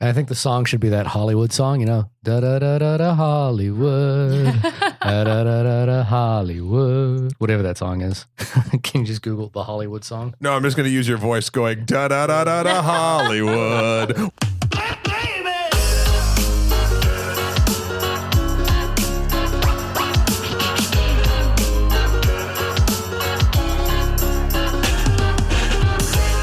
And I think the song should be that Hollywood song, da da da da da Hollywood, da da da da da Hollywood, whatever that song is. Can you just Google the Hollywood song? No, I'm just going to use your voice going da da da da da Hollywood.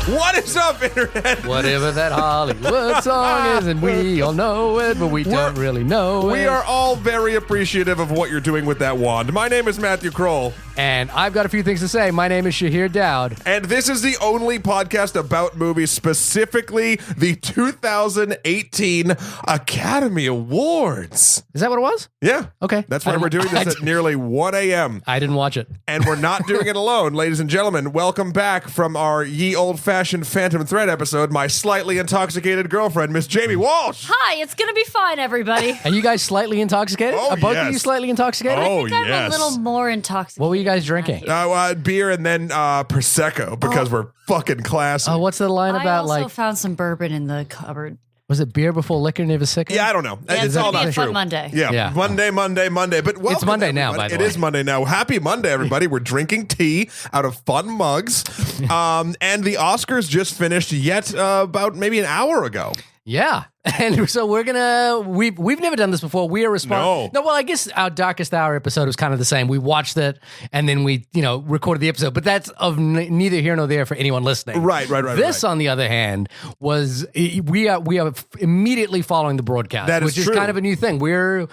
What is up, Internet? Whatever that Hollywood song is, and we all know it, but we don't really know it. We are all very appreciative of what you're doing with that wand. My name is Matthew Kroll. And I've got a few things to say. My name is Shahir Dowd. And this is the only podcast about movies, specifically the 2018 Academy Awards. Is that what it was? Yeah. Okay. That's why we're doing this at nearly 1 a.m. I didn't watch it. And we're not doing it alone. Ladies and gentlemen, welcome back from our ye old-fashioned Phantom Thread episode, my slightly intoxicated girlfriend, Miss Jamie Walsh. Hi, it's going to be fine, everybody. Are you guys slightly intoxicated? Oh, Are both yes. of you slightly intoxicated? Oh, I think I'm a little more intoxicated. What were you guys drinking? Beer and then Prosecco, because we're fucking classy. Oh, what's the line I about, also found some bourbon in the cupboard. was it beer before liquor, never sicker? Yeah, I don't know. Yeah, It's all gonna be not a fun true. Monday. Yeah. Monday. But welcome, It's Monday now, everybody. by the way. It is Monday now. Happy Monday, everybody. We're drinking tea out of fun mugs. And the Oscars just finished yet about maybe an hour ago. Yeah. And so we've never done this before. We are responsible. No, well, I guess our Darkest Hour episode was kind of the same. We watched it and then we, recorded the episode, but that's of neither here nor there for anyone listening. Right. This, on the other hand, was we are immediately following the broadcast, That is which is true. kind of a new thing. We're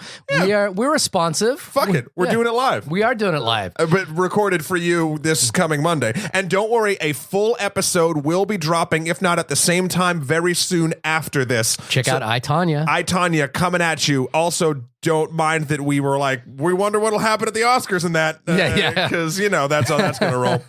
responsive. Fuck it. We're doing it live. We are doing it live. But recorded for you this coming Monday. And don't worry, a full episode will be dropping, if not at the same time, very soon after this. Check out I, Tanya. I, Tanya, coming at you. Also, don't mind that we were like, we wonder what'll happen at the Oscars and that. Yeah. Because, that's how that's going to roll.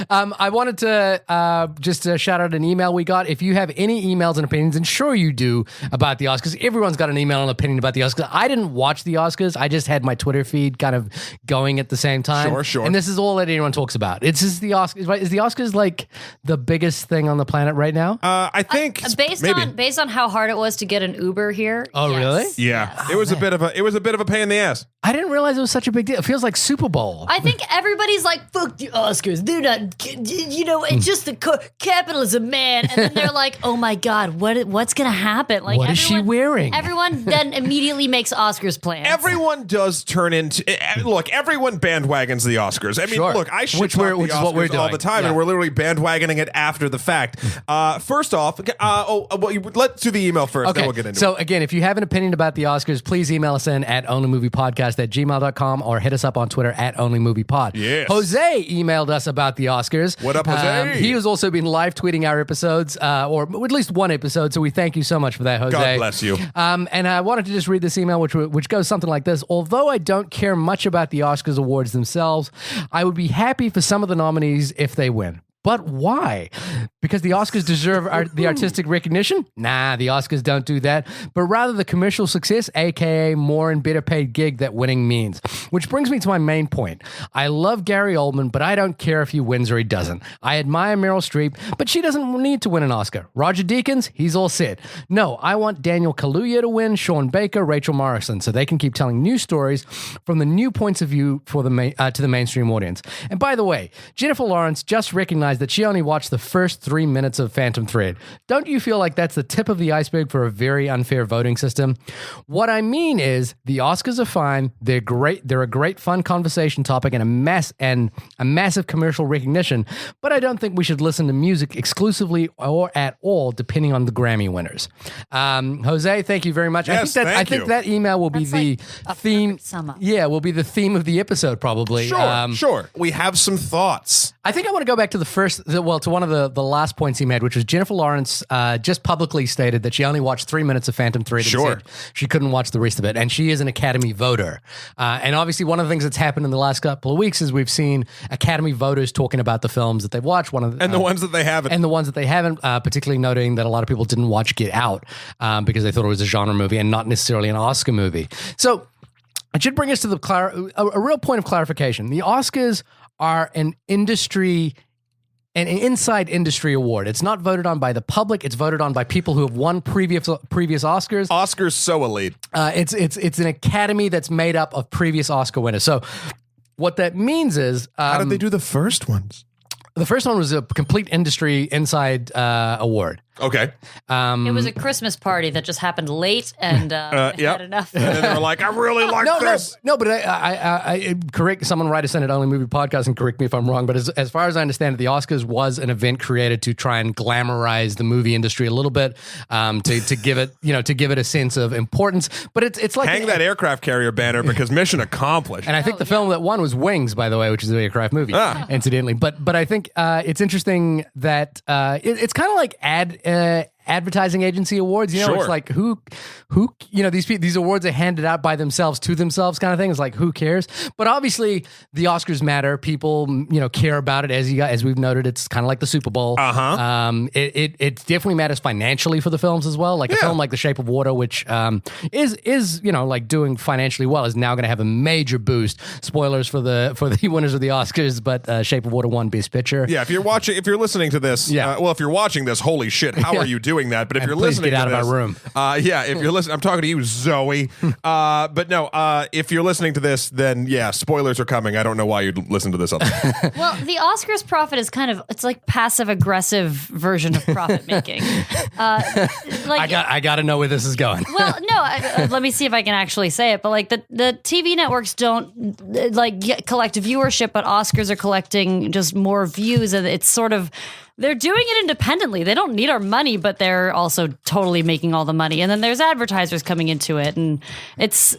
I wanted to just shout out an email we got. If you have any emails and opinions, and sure you do, about the Oscars, everyone's got an email and opinion about the Oscars. I didn't watch the Oscars. I just had my Twitter feed kind of going at the same time. Sure. And this is all that anyone talks about. It's just the Oscars, right? Is the Oscars like the biggest thing on the planet right now? I think based on how hard it was to get an Uber here. Oh, yes. really? Yeah. Yes. It was a bit of a pain in the ass. I didn't realize it was such a big deal. It feels like Super Bowl. I think everybody's like, fuck the Oscars. They're not, it's just the capitalism, man. And then they're like, oh my God, what's going to happen? Like, What is she wearing? Everyone then immediately makes Oscars plans. Everyone does turn into look. Everyone bandwagons the Oscars. I mean, Sure. look, I shit Which talk we're- the which is what we're Oscars all doing. the time, Yeah. and we're literally bandwagoning it after the fact. First off, let's do the email first, then we'll get into it. So again, if you have an opinion about the Oscars, please email us in at onlymoviepodcast@gmail.com or hit us up on Twitter at onlymoviepod. Yes. Jose emailed us about the Oscars. What up, Jose? He has also been live tweeting our episodes, or at least one episode, so we thank you so much for that, Jose. God bless you. And I wanted to just read this email, which goes something like this. Although I don't care much about the Oscars awards themselves, I would be happy for some of the nominees if they win. But why? Because the Oscars deserve the artistic recognition? Nah, the Oscars don't do that. But rather the commercial success, aka more and better paid gig that winning means. Which brings me to my main point. I love Gary Oldman, but I don't care if he wins or he doesn't. I admire Meryl Streep, but she doesn't need to win an Oscar. Roger Deakins, he's all set. No, I want Daniel Kaluuya to win, Sean Baker, Rachel Morrison, so they can keep telling new stories from the new points of view for to the mainstream audience. And by the way, Jennifer Lawrence just recognized that she only watched the first 3 minutes of Phantom Thread. Don't you feel like that's the tip of the iceberg for a very unfair voting system? What I mean is the Oscars are fine. They're great. They're a great fun conversation topic and a massive commercial recognition. But I don't think we should listen to music exclusively or at all, depending on the Grammy winners. Jose, thank you very much. Yes, I think that email will be That's the like a theme. perfect sum up. Yeah, will be the theme of the episode probably. Sure. We have some thoughts. I think I want to go back to to one of the last points he made, which was Jennifer Lawrence just publicly stated that she only watched 3 minutes of Phantom Thread. And Sure. said she couldn't watch the rest of it. And she is an Academy voter. And obviously one of the things that's happened in the last couple of weeks is we've seen Academy voters talking about the films that they've watched. And the ones that they haven't. And the ones that they haven't, particularly noting that a lot of people didn't watch Get Out because they thought it was a genre movie and not necessarily an Oscar movie. So it should bring us to a real point of clarification. The Oscars are an industry an inside industry award. It's not voted on by the public. It's voted on by people who have won previous Oscars. Oscars so elite. It's an academy that's made up of previous Oscar winners. So what that means is, How did they do the first ones? the first one was a complete industry inside award. Okay. It was a Christmas party that just happened late and had enough. And then they were like, I really like this. No, but I correct someone write a Senate only movie podcast and correct me if I'm wrong. But as far as I understand it, the Oscars was an event created to try and glamorize the movie industry a little bit, to give it a sense of importance. But it's like hang that aircraft carrier banner because mission accomplished. And I think the film that won was Wings, by the way, which is an aircraft movie, incidentally. But I think it's interesting that it's kind of like advertising agency awards, Sure. It's like who these awards are handed out by themselves to themselves kind of thing. It's like, who cares? But obviously the Oscars matter. People care about it, as we've noted. It's kind of like the Super Bowl. It definitely matters financially for the films as well. Like a film like The Shape of Water, which is like doing financially well, is now going to have a major boost. Spoilers for the winners of the Oscars, but Shape of Water won Best Picture. Yeah, if you're listening to this, if you're watching this, holy shit, how are you doing that? But if you're listening, get out to of this, my room. If you're listening, I'm talking to you, Zoe. But no, if you're listening to this, then spoilers are coming. I don't know why you'd listen to this. Well, the Oscars profit is it's like passive aggressive version of profit making. I got to know where this is going. Well, no, let me see if I can actually say it. But like the TV networks don't collect viewership, but Oscars are collecting just more views, and it's sort of. They're doing it independently. They don't need our money, but they're also totally making all the money. And then there's advertisers coming into it. And it's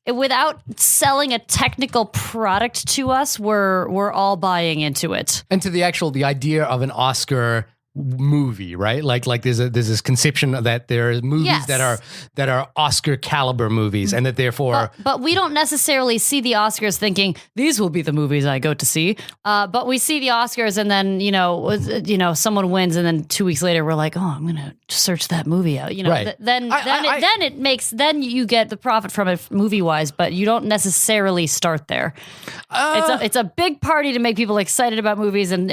without selling a technical product to us, we're all buying into it. And to the idea of an Oscar movie, right? Like there's this conception that there are movies that are Oscar caliber movies, and that therefore but we don't necessarily see the Oscars thinking these will be the movies I go to see, but we see the Oscars and then someone wins, and then 2 weeks later we're like, oh, I'm gonna search that movie out, right. Then you get the profit from it movie wise, but you don't necessarily start there. It's a big party to make people excited about movies and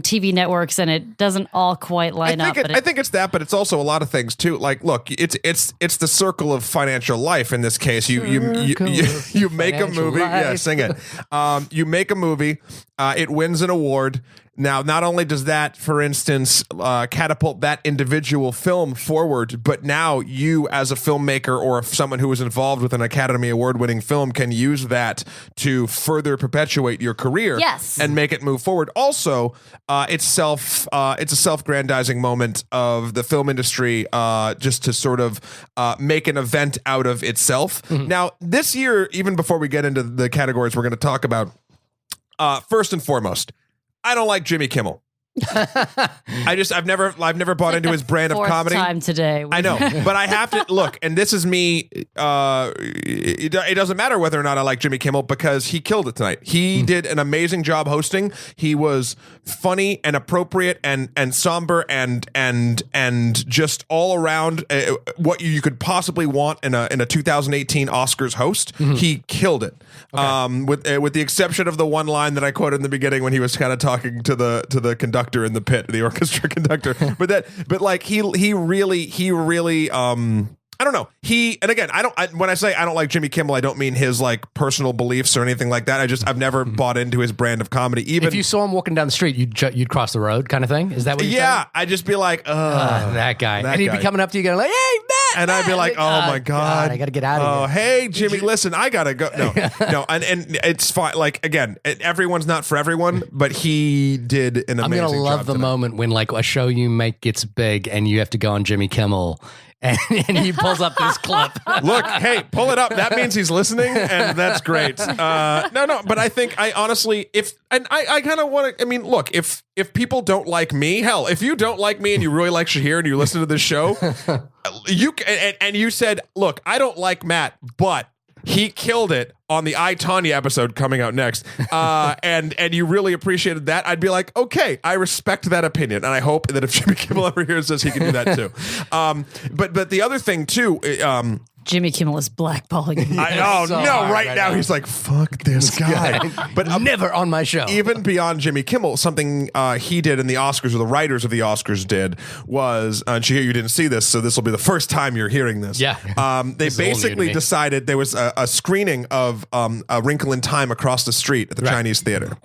TV networks, and it doesn't all quite line up. I think it's that, but it's also a lot of things too. Like, look, it's the circle of financial life. In this case, you make a movie. Life. Yeah, sing it. You make a movie. It wins an award. Now, not only does that, for instance, catapult that individual film forward, but now you, as a filmmaker or someone who is involved with an Academy Award-winning film, can use that to further perpetuate your career and make it move forward. Also, it's a self-grandizing moment of the film industry, just to sort of make an event out of itself. Mm-hmm. Now, this year, even before we get into the categories we're going to talk about, first and foremost, I don't like Jimmy Kimmel. I've never bought into his brand of comedy. Time today. I know, but I have to look, and this is me. It doesn't matter whether or not I like Jimmy Kimmel, because he killed it tonight. He did an amazing job hosting. He was funny and appropriate and somber and just all around what you could possibly want in a 2018 Oscars host. Mm-hmm. He killed it. Okay. With the exception of the one line that I quoted in the beginning when he was kind of talking to the conductor in the pit, the orchestra conductor. But he really I don't know. When I say I don't like Jimmy Kimmel, I don't mean his like personal beliefs or anything like that. I've never bought into his brand of comedy. Even if you saw him walking down the street, you'd cross the road, kind of thing. Is that what you're saying? Yeah, I'd just be like, that guy, and he'd be coming up to you, going like, "Hey, Matt," and I'd be like, "Oh my god, I got to get out of here." Oh, hey, Jimmy, listen, I gotta go. No, and it's fine. Like again, everyone's not for everyone, but he did an amazing job. I'm gonna love the tonight. moment when like a show you make gets big and you have to go on Jimmy Kimmel. And he pulls up this clip. Look, hey, pull it up. That means he's listening, and that's great. No, but I think I honestly, I kind of want to. I mean, look, if people don't like me, hell, if you don't like me and you really like Shahir and you listen to this show, you said, look, I don't like Matt, but he killed it on the I, Tonya episode coming out next, and you really appreciated that, I'd be like, okay, I respect that opinion, and I hope that if Jimmy Kimmel ever hears this, he can do that too. But the other thing too, Jimmy Kimmel is blackballing you. I know. So No, hard right now he's like, fuck this guy. But Never on my show. even beyond Jimmy Kimmel, something he did in the Oscars, or the writers of the Oscars did, was, and Shahir, you didn't see this, so this will be the first time you're hearing this. Yeah. They This is all new to basically me. decided there was a screening of A Wrinkle in Time across the street at the Chinese Theater.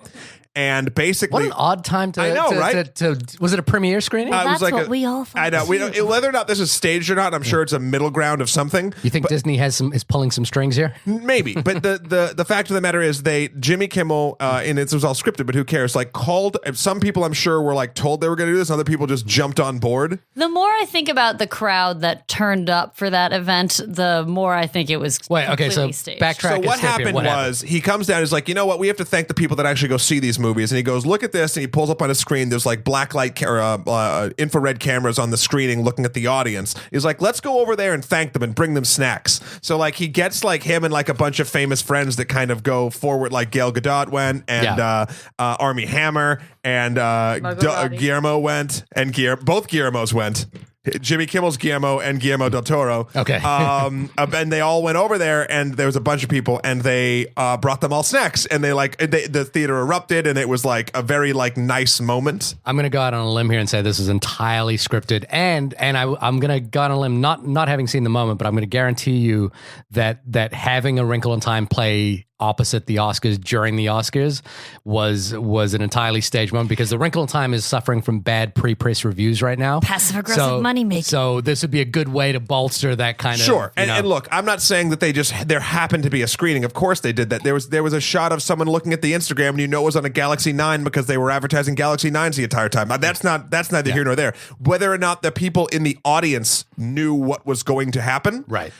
And basically, What an odd time to. I know, to- right? to- was it a premiere screening? Well, it was that's like what we all thought I know. We too. don't, whether or not this is staged or not, I'm sure it's a middle ground of something. you think Disney is pulling some strings here? Maybe, but the fact of the matter is, Jimmy Kimmel, and it was all scripted, but who cares? Like, called some people, I'm sure, were like told they were going to do this, and other people just jumped on board. The more I think about the crowd that turned up for that event, the more I think it was Wait, okay, so completely staged. backtrack. So a what step here. happened What was he comes down, he's like, you know what, we have to thank the people that actually go see these movies, and he goes, look at this, and he pulls up on a screen. There's like blacklight, infrared cameras on the screening, looking at the audience. He's like, let's go over there and thank them and bring them snacks. So like he gets like him and like a bunch of famous friends that kind of go forward, like Gail Gadot went, and Armie Hammer, and Guillermo went, and both Guillermos went. Jimmy Kimmel's Guillermo and Guillermo del Toro. Okay. And they all went over there, and there was a bunch of people, and they brought them all snacks, and the theater erupted, and it was like a very like nice moment. I'm going to go out on a limb here and say this is entirely scripted, and I'm going to go out on a limb, not having seen the moment, but I'm going to guarantee you that having A Wrinkle in Time play opposite the Oscars during the Oscars was an entirely staged moment, because The Wrinkle in Time is suffering from bad pre-press reviews right now. Passive aggressive money making. So this would be a good way to bolster that kind of. Sure. you know. And look, I'm not saying that there happened to be a screening. Of course they did that. There was a shot of someone looking at the Instagram, and you know it was on a Galaxy 9 because they were advertising Galaxy 9s the entire time. That's neither here nor there. Whether or not the people in the audience knew what was going to happen. Right.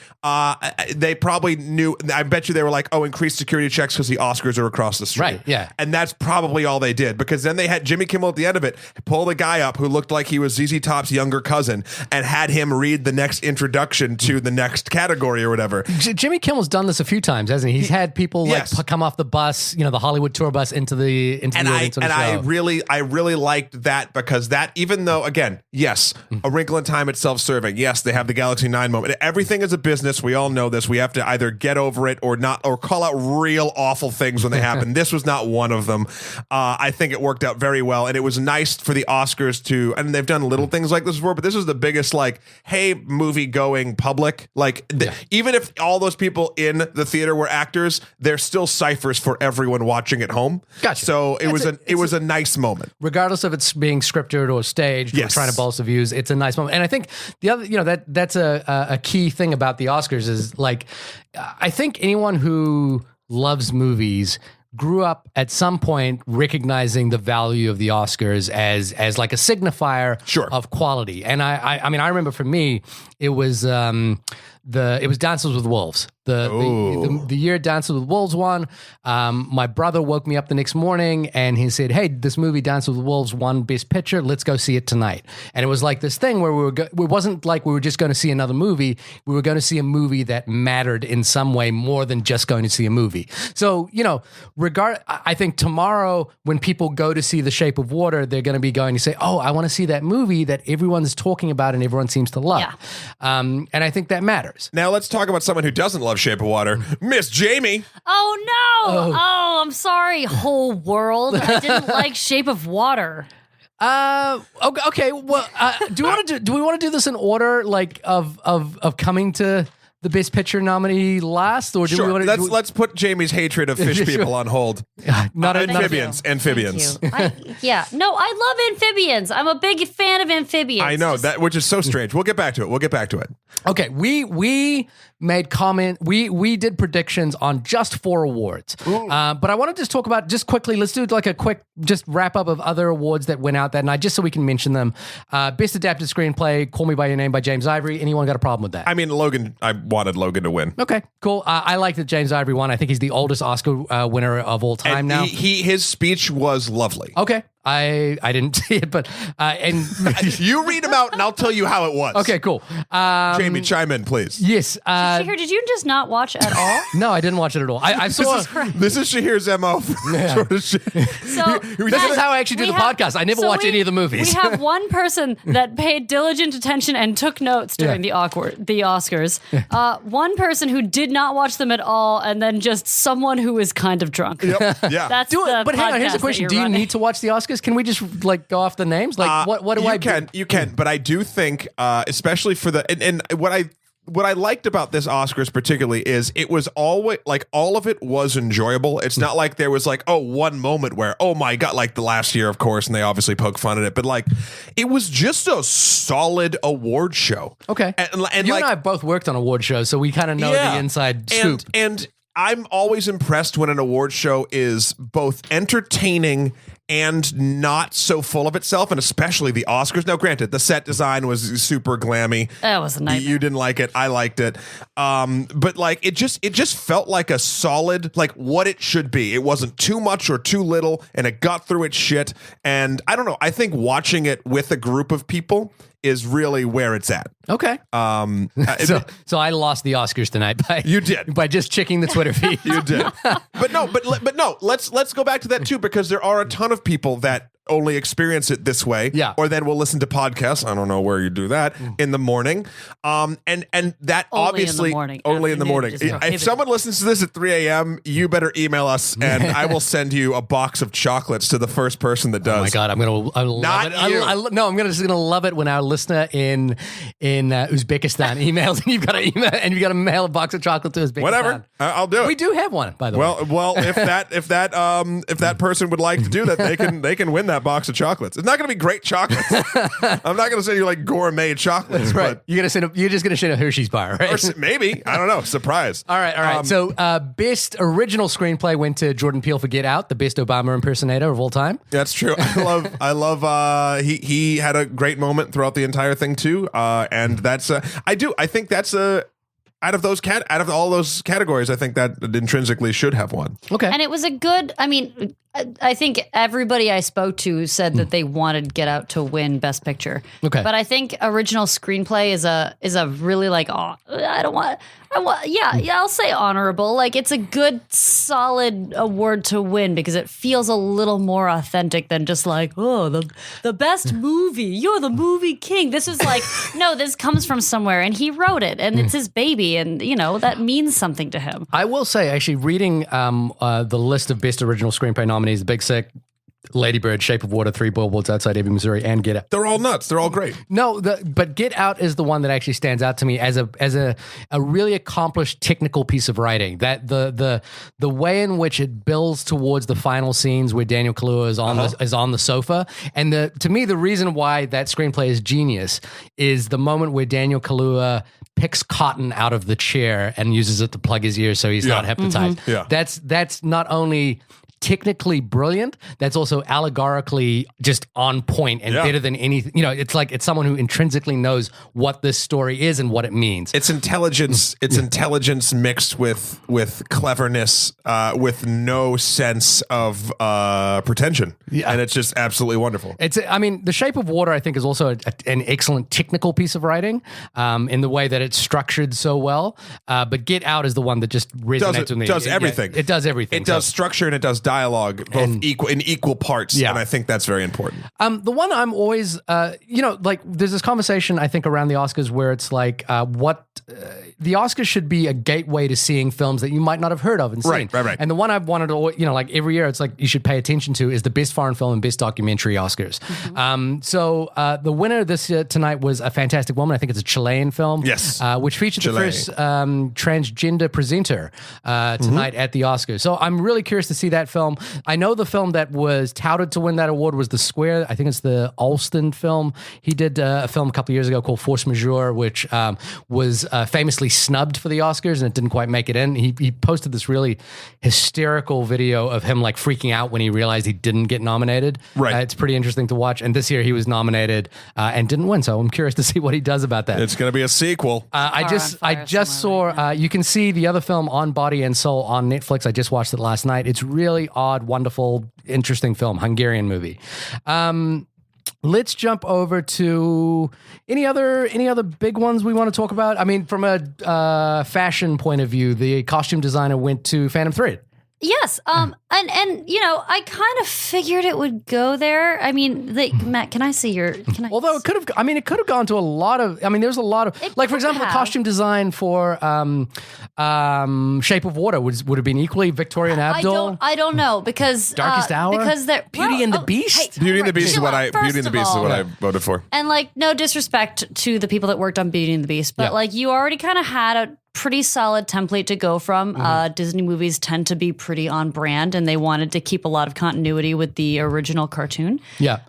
They probably knew. I bet you they were like, oh, increased security checks because the Oscars are across the street. Right, yeah. And that's probably all they did, because then they had Jimmy Kimmel at the end of it pull the guy up who looked like he was ZZ Top's younger cousin and had him read the next introduction to the next category or whatever. Jimmy Kimmel's done this a few times, hasn't he? He's had people Yes. like come off the bus, the Hollywood tour bus into the audience on the show. I really liked that, because that, even though, again, yes, A Wrinkle in Time itself serving, yes, they have the Galaxy 9 moment. Everything is a business. We all know this. We have to either get over it or not, or call out real awful things when they happen. This was not one of them. I think it worked out very well, and it was nice for the Oscars to, and they've done little things like this before, but this was the biggest, like, hey, movie going public. Like, even if all those people in the theater were actors, they're still ciphers for everyone watching at home. Gotcha. So it was a nice moment. Regardless of it's being scripted or staged or Yes. trying to bolster views, it's a nice moment. And I think the other, that's a key thing about the Oscars is, like, I think anyone who loves movies grew up at some point recognizing the value of the Oscars as like a signifier Sure. of quality. And I mean, I remember for me, it was Dances with Wolves. The year Dances with Wolves won, my brother woke me up the next morning and he said, hey, this movie Dances with Wolves won Best Picture. Let's go see it tonight. And it was like this thing where it wasn't like we were just going to see another movie. We were going to see a movie that mattered in some way more than just going to see a movie. So, I think tomorrow when people go to see The Shape of Water, they're going to be going to say, oh, I want to see that movie that everyone's talking about and everyone seems to love. Yeah. And I think that matters. Now let's talk about someone who doesn't love Shape of Water, Miss Jamie. Oh no! Oh, I'm sorry, whole world. I didn't like Shape of Water. Okay. Well, do we want to do this in order, like of coming to the Best Picture nominee last, or do we want to? Let's put Jamie's hatred of fish people on hold. Not Amphibians. No, I love amphibians. I'm a big fan of amphibians. I know that, which is so strange. We'll get back to it. Okay, we made comment. We did predictions on just 4 awards, but I want to just talk about just quickly. Let's do like a quick just wrap up of other awards that went out that night, just so we can mention them. Best Adapted Screenplay, Call Me by Your Name by James Ivory. Anyone got a problem with that? I mean, Logan. I wanted Logan to win. Okay, cool. I like that James Ivory won. I think he's the oldest Oscar winner of all time now. His speech was lovely. Okay. I didn't see it, but and You read them out, and I'll tell you how it was. okay, cool. Jamie, chime in, please. Yes. Shahir, did you just not watch at all? No, I didn't watch it at all. I saw. This is Shahir's MO. Sort of shit. So This is how I actually do the podcast. I never watch any of the movies. We have one person that paid diligent attention and took notes during the Oscars. One person who did not watch them at all, and then just someone who is kind of drunk. Yep. Yeah. That's Do the it, but hang on. Here's the podcast question: that do you're you running. need to watch the Oscars? Can we just like go off the names? Like, what do I? You can, but I do think, especially for the and what I liked about this Oscars particularly is it was always like all of it was enjoyable. It's not like there was like one moment where oh my god, like the last year of course, and they obviously poke fun at it, but like it was just a solid award show. Okay, and you like, and I have both worked on award shows, so we kind of know the inside scoop. And I'm always impressed when an award show is both entertaining and not so full of itself, and especially the Oscars. Now, granted, the set design was super glammy. That was a nightmare. You didn't like it. I liked it. But like it just felt like a solid, like what it should be. It wasn't too much or too little, and it got through its shit. And I don't know. I think watching it with a group of people is really where it's at. Okay. So I lost the Oscars tonight by You did. by just checking the Twitter feed. You did. But no, let's go back to that too, because there are a ton of people that only experience it this way. Yeah. Or then we'll listen to podcasts. I don't know where you do that in the morning. And that Only obviously in the morning. only in the Afternoon morning. is If prohibited. someone listens to this at 3 a.m., you better email us and I will send you a box of chocolates to the first person that does. Oh my god, I love Not it. you. I'm just gonna love it when our listener in Uzbekistan emails and you've got to email and you got to mail a box of chocolate to Uzbekistan. Whatever. I'll do it. We do have one, by the way. Well, if that person would like to do that, they can win that box of chocolates. It's not going to be great chocolates. I'm not going to send you like gourmet chocolates, Right. You're just gonna send a Hershey's bar, right? But maybe, I don't know. Surprise. All right. So, best original screenplay went to Jordan Peele for Get Out, the best Obama impersonator of all time. That's true. I love. He had a great moment throughout the entire thing too, and that's. I think that's out of all those categories, I think that intrinsically should have one. Okay. And it was a good, I mean, I think everybody I spoke to said that they wanted Get Out to win Best Picture. Okay. But I think original screenplay is a really like, I'll say honorable. Like it's a good, solid award to win because it feels a little more authentic than just like, oh, the best movie. You're the movie king. This is like, no, this comes from somewhere and he wrote it and it's his baby and, you know, that means something to him. I will say, actually, reading the list of best original screenplay nominees, The Big Sick, Lady Bird, Shape of Water, Three Billboards Outside Ebbing, Missouri, and Get Out. They're all nuts. They're all great. No, but Get Out is the one that actually stands out to me as a really accomplished technical piece of writing. That the way in which it builds towards the final scenes where Daniel Kaluuya is on the sofa, and to me the reason why that screenplay is genius is the moment where Daniel Kaluuya picks cotton out of the chair and uses it to plug his ears so he's not hypnotized. Mm-hmm. Yeah. That's not only technically brilliant, that's also allegorically just on point and better than anything. You know, it's like it's someone who intrinsically knows what this story is and what it means. It's intelligence. It's intelligence mixed with cleverness, with no sense of pretension, and it's just absolutely wonderful. I mean, The Shape of Water, I think, is also an excellent technical piece of writing in the way that it's structured so well. But Get Out is the one that just resonates with me. It does everything. It does everything. It does structure and it does dialogue, both in equal parts, and I think that's very important. The one I'm always, like there's this conversation I think around the Oscars where it's like, the Oscars should be a gateway to seeing films that you might not have heard of and seen. Right. And the one I've wanted to, like every year, it's like you should pay attention to is the best foreign film and best documentary Oscars. Mm-hmm. The winner this tonight was A Fantastic Woman. I think it's a Chilean film. Yes. Which featured the first transgender presenter tonight at the Oscars. So I'm really curious to see that film. I know the film that was touted to win that award was The Square. I think it's the Alston film. He did a film a couple of years ago called Force Majeure, which was famously snubbed for the Oscars and it didn't quite make it in. He posted this really hysterical video of him like freaking out when he realized he didn't get nominated. Right. It's pretty interesting to watch. And this year he was nominated and didn't win. So I'm curious to see what he does about that. It's going to be a sequel. I just saw, you can see the other film On Body and Soul on Netflix. I just watched it last night. It's really odd, wonderful, interesting film, Hungarian movie. Let's jump over to any other big ones we want to talk about. I mean, from a fashion point of view, the costume designer went to Phantom Thread. Yes. And I kind of figured it would go there. I mean, Matt, can I see your? Although it could have gone to a lot of. I mean, there's a lot of like, for example, the costume design for Shape of Water would have been equally Victoria and Abdul. I don't know because Darkest Hour, because Beauty and the Beast. Beauty and the Beast is what I voted for. And like, no disrespect to the people that worked on Beauty and the Beast, but like, you already kind of had a pretty solid template to go from. Disney movies tend to be pretty on brand, and they wanted to keep a lot of continuity with the original cartoon. Yeah.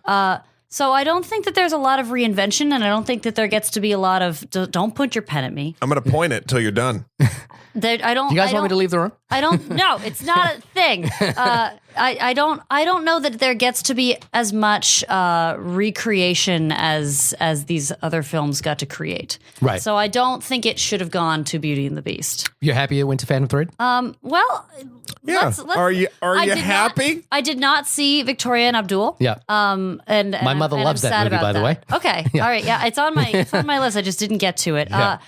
So I don't think that there's a lot of reinvention, and I don't think that there gets to be a lot of don't point your pen at me. I'm going to point it till you're done. I don't. You guys want me to leave the room? I don't. No, it's not a thing. I don't know that there gets to be as much recreation as these other films got to create. Right. So I don't think it should have gone to Beauty and the Beast. You're happy it went to Phantom Thread? Well, Yeah. let's Are you happy? I did not see Victoria and Abdul. Yeah. And My mother loves that movie, by the way. Okay. All right. Yeah. It's on my list. I just didn't get to it. Yeah.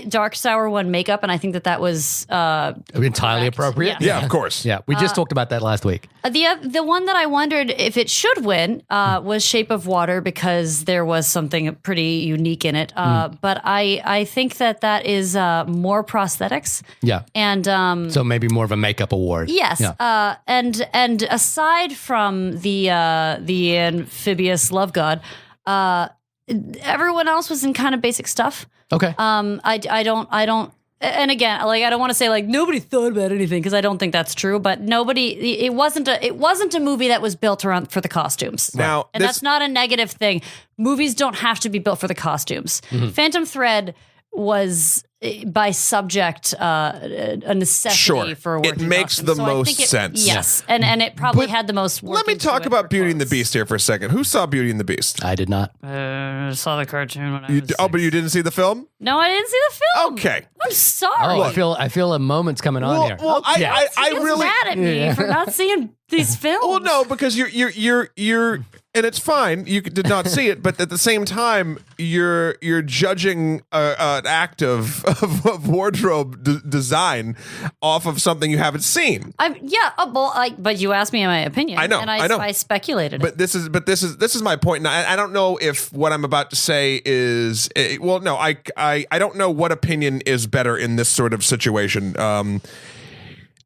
Dark Sour won makeup, and I think that was entirely correct. appropriate. Yeah. Yeah, of course. Yeah, we just talked about that last week. The one that I wondered if it should win was Shape of Water, because there was something pretty unique in it. But I think that is more prosthetics. Yeah. And So maybe more of a makeup award. yes. Yeah. And aside from the amphibious love god, everyone else was in kind of basic stuff. Okay. I don't. And again, like, I don't want to say like nobody thought about anything, because I don't think that's true. But it wasn't a movie that was built around for the costumes. Now, and that's not a negative thing. Movies don't have to be built for the costumes. Phantom Thread was by subject a necessity for working. It makes costumes. the So I most think sense. Yes, and it probably But had the most work. Let me into talk it about for Beauty and the clothes. Beast here for a second. Who saw Beauty and the Beast? I did not. I saw the cartoon when I was But you didn't see the film? No, I didn't see the film. Okay. I'm sorry. Oh, I feel a moment's coming on here. Well, He I gets really. mad at me for not seeing these films. Well, no, because you're, and it's fine. You did not see it, but at the same time, you're judging an act of wardrobe design off of something you haven't seen. But you asked me my opinion. I know, and I know. I speculated. But this is my point. And I don't know if what I'm about to say is well. No, I don't know what opinion is better in this sort of situation.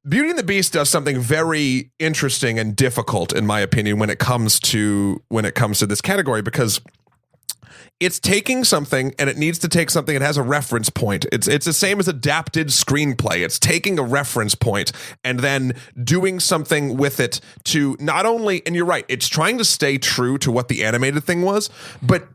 Beauty and the Beast does something very interesting and difficult, in my opinion, when it comes to this category, because it's taking something and it needs to take something that has a reference point. It's the same as adapted screenplay. It's taking a reference point and then doing something with it to not only, and you're right, it's trying to stay true to what the animated thing was, but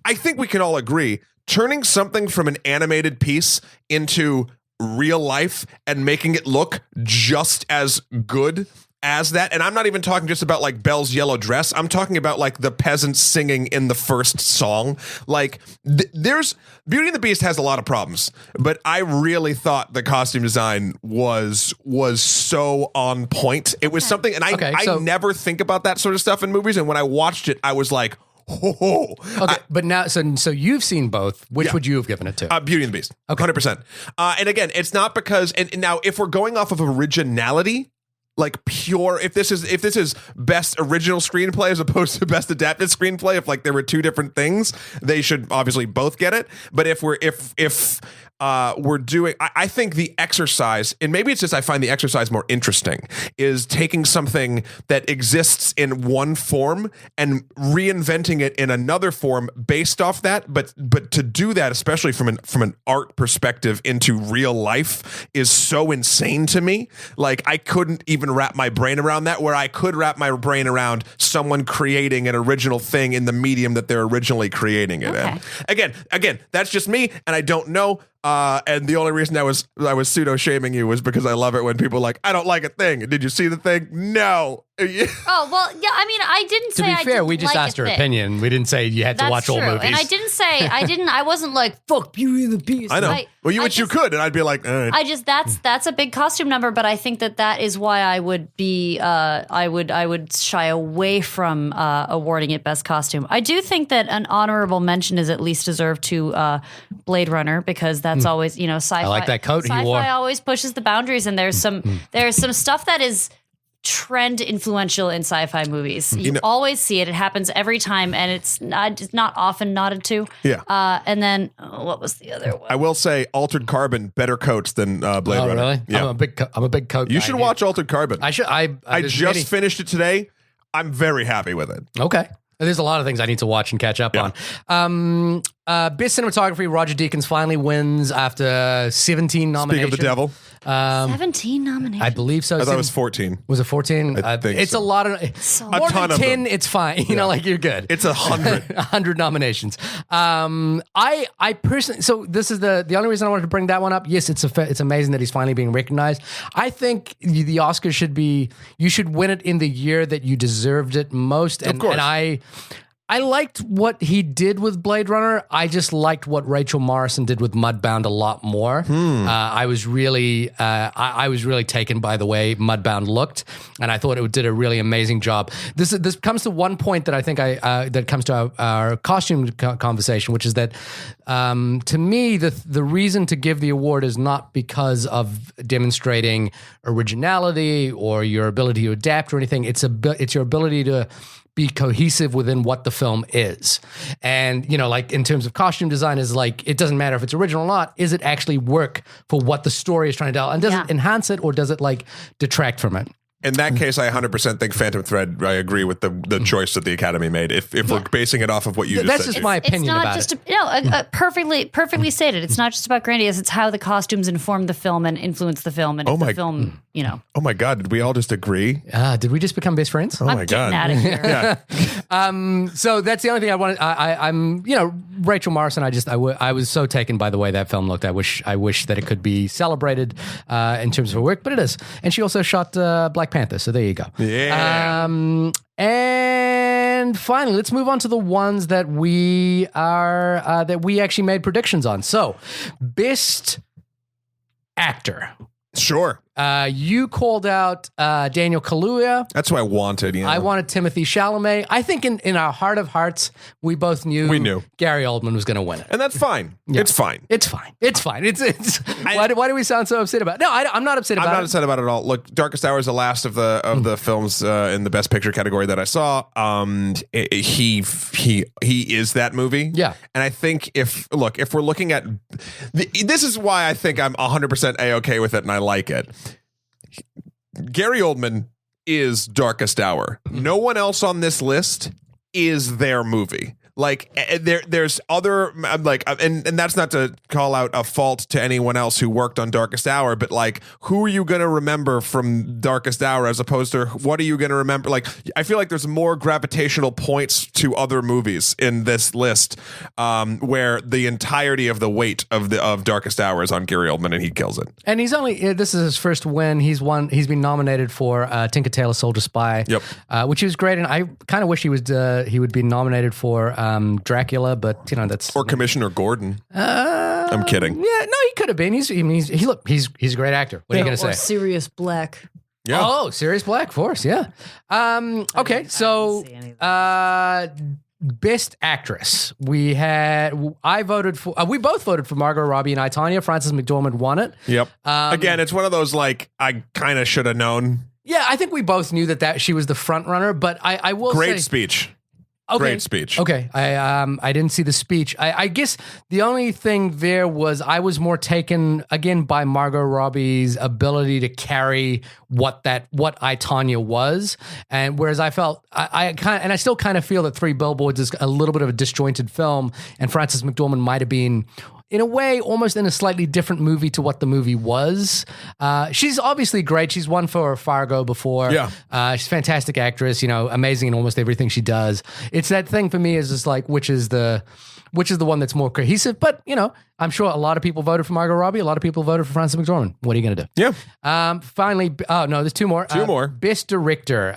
I think we can all agree, turning something from an animated piece into real life and making it look just as good as that. And I'm not even talking just about like Belle's yellow dress. I'm talking about like the peasants singing in the first song. Like there's Beauty and the Beast has a lot of problems, but I really thought the costume design was so on point. It was something, and I never think about that sort of stuff in movies. And when I watched it, I was like, oh. Okay, but now, so you've seen both. Which would you have given it to? Beauty and the Beast, 100%. And again, it's not because, and now if we're going off of originality, like pure, if this is best original screenplay as opposed to best adapted screenplay, if like there were two different things, they should obviously both get it. But if we're doing, I think the exercise, and maybe it's just I find the exercise more interesting, is taking something that exists in one form and reinventing it in another form based off that. But to do that, especially from an art perspective into real life, is so insane to me. Like I couldn't even wrap my brain around that, where I could wrap my brain around someone creating an original thing in the medium that they're originally creating it in. Again, that's just me, and I don't know. And the only reason I was pseudo shaming you was because I love it when people are like, I don't like a thing. Did you see the thing? No. Oh, well, yeah, I mean, I didn't say To be fair, we just asked her opinion. We didn't say you had to watch true. all movies. And I wasn't like, fuck Beauty and the Beast. I know. You could, and I'd be like, that's a big costume number, but I think that is why I would be, I would shy away from awarding it best costume. I do think that an honorable mention is at least deserved to Blade Runner, because that's always, sci-fi. I like that coat he wore. Sci-fi always pushes the boundaries, and there's some stuff that is trend influential in sci-fi movies. You always see it. It happens every time, and it's not often nodded to. Yeah. And then what was the other one? I will say, Altered Carbon better coats than Blade Runner. Really? Yeah. I'm a big coat guy. You should watch Altered Carbon. I should. I just finished it today. I'm very happy with it. Okay. There's a lot of things I need to watch and catch up on. Best cinematography, Roger Deakins finally wins after 17 nominations. Speak of the devil. 17 nominations. I believe so. I thought it was 14. Was it 14? I think it's so. a lot of more ton than of 10. them. It's fine. You're good. It's 100. 100 nominations. I personally. So this is the only reason I wanted to bring that one up. Yes, it's amazing that he's finally being recognized. I think the Oscars should be. You should win it in the year that you deserved it most. And, of course. And I liked what he did with Blade Runner. I just liked what Rachel Morrison did with Mudbound a lot more. I was really taken by the way Mudbound looked, and I thought it did a really amazing job. This comes to one point that I think that comes to our costume conversation, which is that to me the reason to give the award is not because of demonstrating originality or your ability to adapt or anything. It's your ability to be cohesive within what the film is. And, like in terms of costume design is like, it doesn't matter if it's original or not. Is it actually work for what the story is trying to tell? And does it enhance it or does it like detract from it? In that case, I 100% think Phantom Thread. I agree with the choice that the Academy made. If we're basing it off of what you just that's said, just my opinion about it. it. It's not just perfectly stated. It's not just about grandiose. It's how the costumes inform the film and influence the film, and the film, Oh my God! Did we all just agree? Did we just become best friends? Oh my God! Out of here. Yeah. So that's the only thing I wanted. I'm Rachel Morrison. I was so taken by the way that film looked. I wish that it could be celebrated in terms of her work, but it is. And she also shot Black Panther. So there you go. Yeah. And finally, let's move on to the ones that we actually made predictions on. So, best actor. Sure. You called out Daniel Kaluuya. That's what I wanted. I wanted Timothy Chalamet. I think in our heart of hearts, we both knew Gary Oldman was going to win it. And that's fine. Yeah. It's fine. It's fine. It's fine. Why do we sound so upset about it? No, I'm not upset about it. I'm not upset about it at all. Look, Darkest Hour is the last of the films in the Best Picture category that I saw. He is that movie. Yeah. And I think if we're looking at this is why I think I'm 100% A-okay with it and I like it. Gary Oldman is Darkest Hour. No one else on this list is their movie. Like there's other like and that's not to call out a fault to anyone else who worked on Darkest Hour, but like who are you going to remember from Darkest Hour as opposed to what are you going to remember? Like I feel like there's more gravitational points to other movies in this list where the entirety of the weight of Darkest Hour is on Gary Oldman and he kills it. And this is his first win. He's been nominated for Tinker Tailor Soldier Spy. Yep. Which he was great, and I kind of wish he would be nominated for Dracula, but that's or Commissioner Gordon. I'm kidding. Yeah, no, he could have been. He's a great actor. What are you going to say? Or Sirius Black. Yeah. Oh, Sirius Black, of course. Yeah. Okay, so best actress. We both voted for Margot Robbie and I, Tonya. Frances McDormand won it. Yep. Again, it's one of those like I kind of should have known. Yeah, I think we both knew that she was the front runner, but I will say great speech. Okay. Great speech. Okay, I didn't see the speech. I guess the only thing there was I was more taken again by Margot Robbie's ability to carry what I, Tonya was, and whereas I felt I still kind of feel that Three Billboards is a little bit of a disjointed film, and Frances McDormand might have been, in a way, almost in a slightly different movie to what the movie was. She's obviously great. She's won for Fargo before. Yeah. She's a fantastic actress, amazing in almost everything she does. It's that thing for me is just like, which is the one that's more cohesive, but I'm sure a lot of people voted for Margot Robbie. A lot of people voted for Frances McDormand. What are you going to do? Yeah. Finally, oh no, there's two more. Two more. Best director.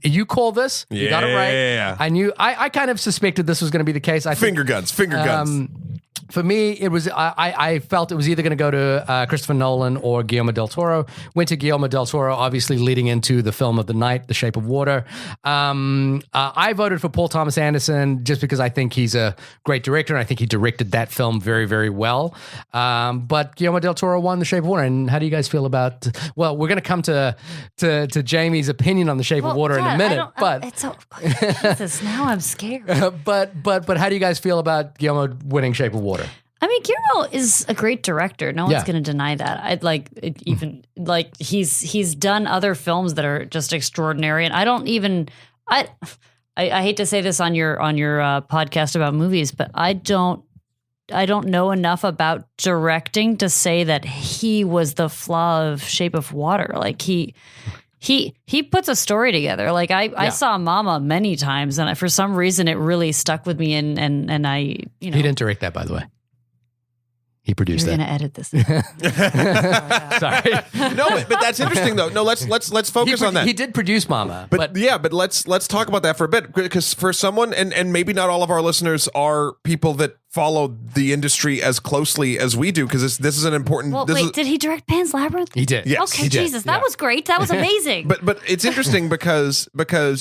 You called this. You got it right. Yeah. I kind of suspected this was going to be the case. Finger guns. For me, it was. I felt it was either going to go to Christopher Nolan or Guillermo del Toro. Went to Guillermo del Toro, obviously leading into the film of the night, The Shape of Water. I voted for Paul Thomas Anderson just because I think he's a great director and I think he directed that film very, very well. But Guillermo del Toro won The Shape of Water. And how do you guys feel about? Well, we're going to come to Jamie's opinion on The Shape of Water in a minute. But Jesus, now I'm scared. but how do you guys feel about Guillermo winning Shape of Water? I mean, Guillermo is a great director. No one's going to deny that. I'd like even like he's done other films that are just extraordinary, and I don't even I hate to say this on your podcast about movies, but I don't know enough about directing to say that he was the flaw of Shape of Water. Like he puts a story together. Like I saw Mama many times, and for some reason it really stuck with me. And I, he didn't direct that, by the way. He produced You're that. going to edit this. Sorry. No, but that's interesting though. No, let's focus on that. He did produce Mama, but let's talk about that for a bit, because for someone, and maybe not all of our listeners are people that follow the industry as closely as we do, because this is an important. Well, did he direct Pan's Labyrinth? He did. Yes. Okay, Jesus, that was great. That was amazing. But it's interesting because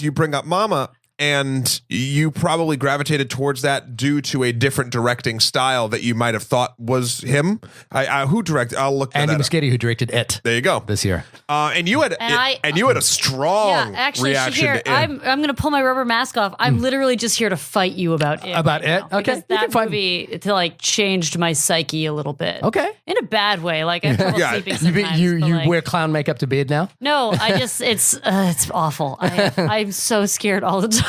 you bring up Mama. And you probably gravitated towards that due to a different directing style that you might have thought was him. Who directed? I'll look. Andy Muschietti, who directed It. There you go. This year. And you had a strong reaction Shahir, to It. I'm going to pull my rubber mask off. I'm literally just here to fight you about It. About It? Okay. Because that movie changed my psyche a little bit. Okay. In a bad way. Like I'm sleeping sometimes. You wear clown makeup to bed now? No, I just it's awful. I'm so scared all the time.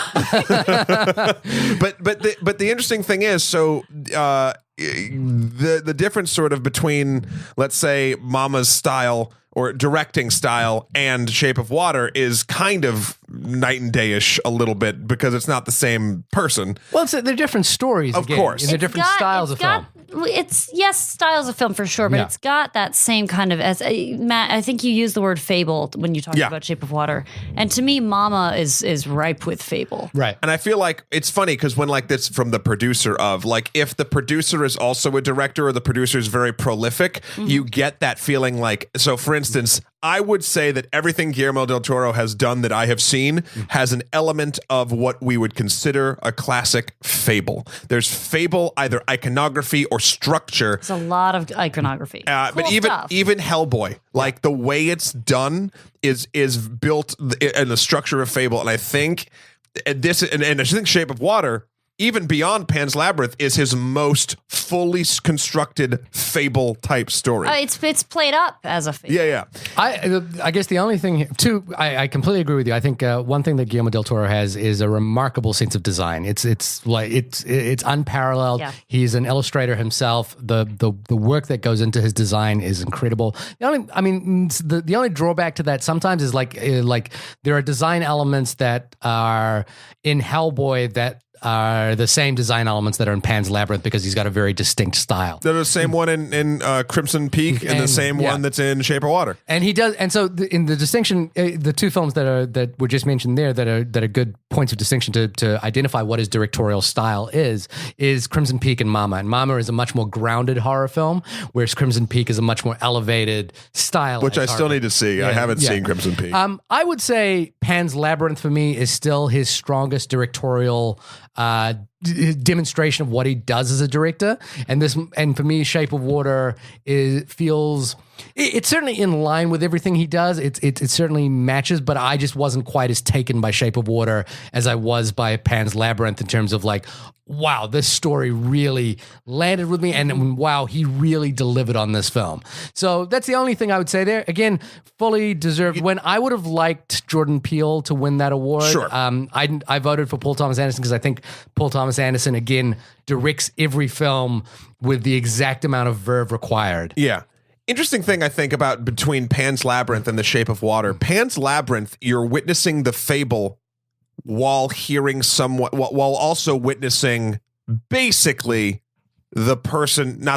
but the interesting thing is, so the difference sort of between, let's say, Mama's style or directing style and Shape of Water is kind of night and day-ish a little bit, because it's not the same person. Well, they're different stories. Of course. And they're different styles of film. It's styles of film for sure, but it's got that same kind of, as Matt, I think you used the word fable when you talked about Shape of Water. And to me, Mama is ripe with fable. Right. And I feel like it's funny because when this from the producer of, if the producer is also a director or the producer is very prolific, you get that feeling so for instance, I would say that everything Guillermo del Toro has done that I have seen has an element of what we would consider a classic fable. There's fable, either iconography or structure. There's a lot of iconography. But even Hellboy, the way it's done is built in the structure of fable. And I think I think Shape of Water, even beyond Pan's Labyrinth, is his most fully constructed fable type story. It's played up as a fable. Yeah. I guess the only thing I completely agree with you. I think one thing that Guillermo del Toro has is a remarkable sense of design. It's unparalleled. Yeah. He's an illustrator himself. The work that goes into his design is incredible. The only drawback to that sometimes is there are design elements that are in Hellboy that are the same design elements that are in Pan's Labyrinth, because he's got a very distinct style. They're the same one in Crimson Peak and the same one that's in Shape of Water. And he does. And so in the distinction, the two films that were just mentioned there that are good points of distinction to identify what his directorial style is Crimson Peak and Mama. And Mama is a much more grounded horror film, whereas Crimson Peak is a much more elevated style. Which I still need to see. I haven't seen Crimson Peak. I would say Pan's Labyrinth for me is still his strongest directorial demonstration of what he does as a director, and for me, Shape of Water feels it's certainly in line with everything he does. It certainly matches, but I just wasn't quite as taken by Shape of Water as I was by Pan's Labyrinth in terms of wow, this story really landed with me, and wow, he really delivered on this film. So that's the only thing I would say there. Again, fully deserved win. I would have liked Jordan Peele to win that award. Sure. I voted for Paul Thomas Anderson because I think Paul Thomas Anderson, again, directs every film with the exact amount of verve required. Yeah. Interesting thing I think about between Pan's Labyrinth and The Shape of Water. Pan's Labyrinth, you're witnessing the fable while hearing while also witnessing basically not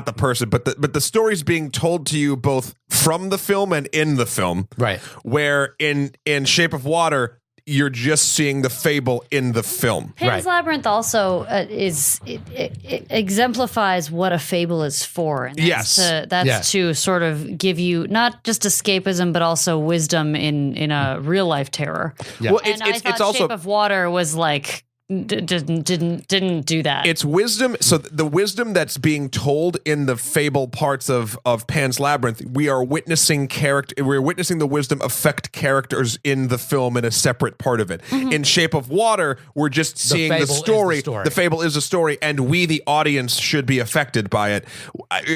the person, but the story's being told to you both from the film and in the film. Right. Where in Shape of Water, you're just seeing the fable in the film. Pan's Labyrinth also it exemplifies what a fable is for. And that's to sort of give you not just escapism, but also wisdom in a real life terror. Yeah. Well, and I thought Shape of Water was like didn't do that. It's wisdom. So the wisdom that's being told in the fable parts of Pan's Labyrinth, we are witnessing we're witnessing the wisdom affect characters in the film in a separate part of it. Mm-hmm. In Shape of Water, we're just seeing the story. The fable is a story, and we, the audience, should be affected by it,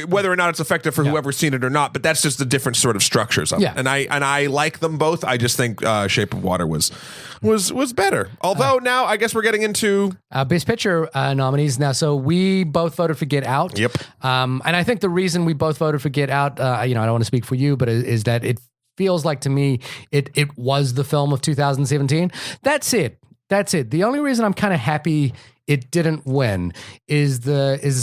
whether or not it's effective for whoever's seen it or not. But that's just the different sort of structures of it. And I like them both. I just think Shape of Water was better. Although now I guess we're getting into Best Picture nominees now. So we both voted for Get Out. Yep. And I think the reason we both voted for Get Out, I don't want to speak for you, but is that it feels like to me it was the film of 2017. That's it. The only reason I'm kind of happy it didn't win is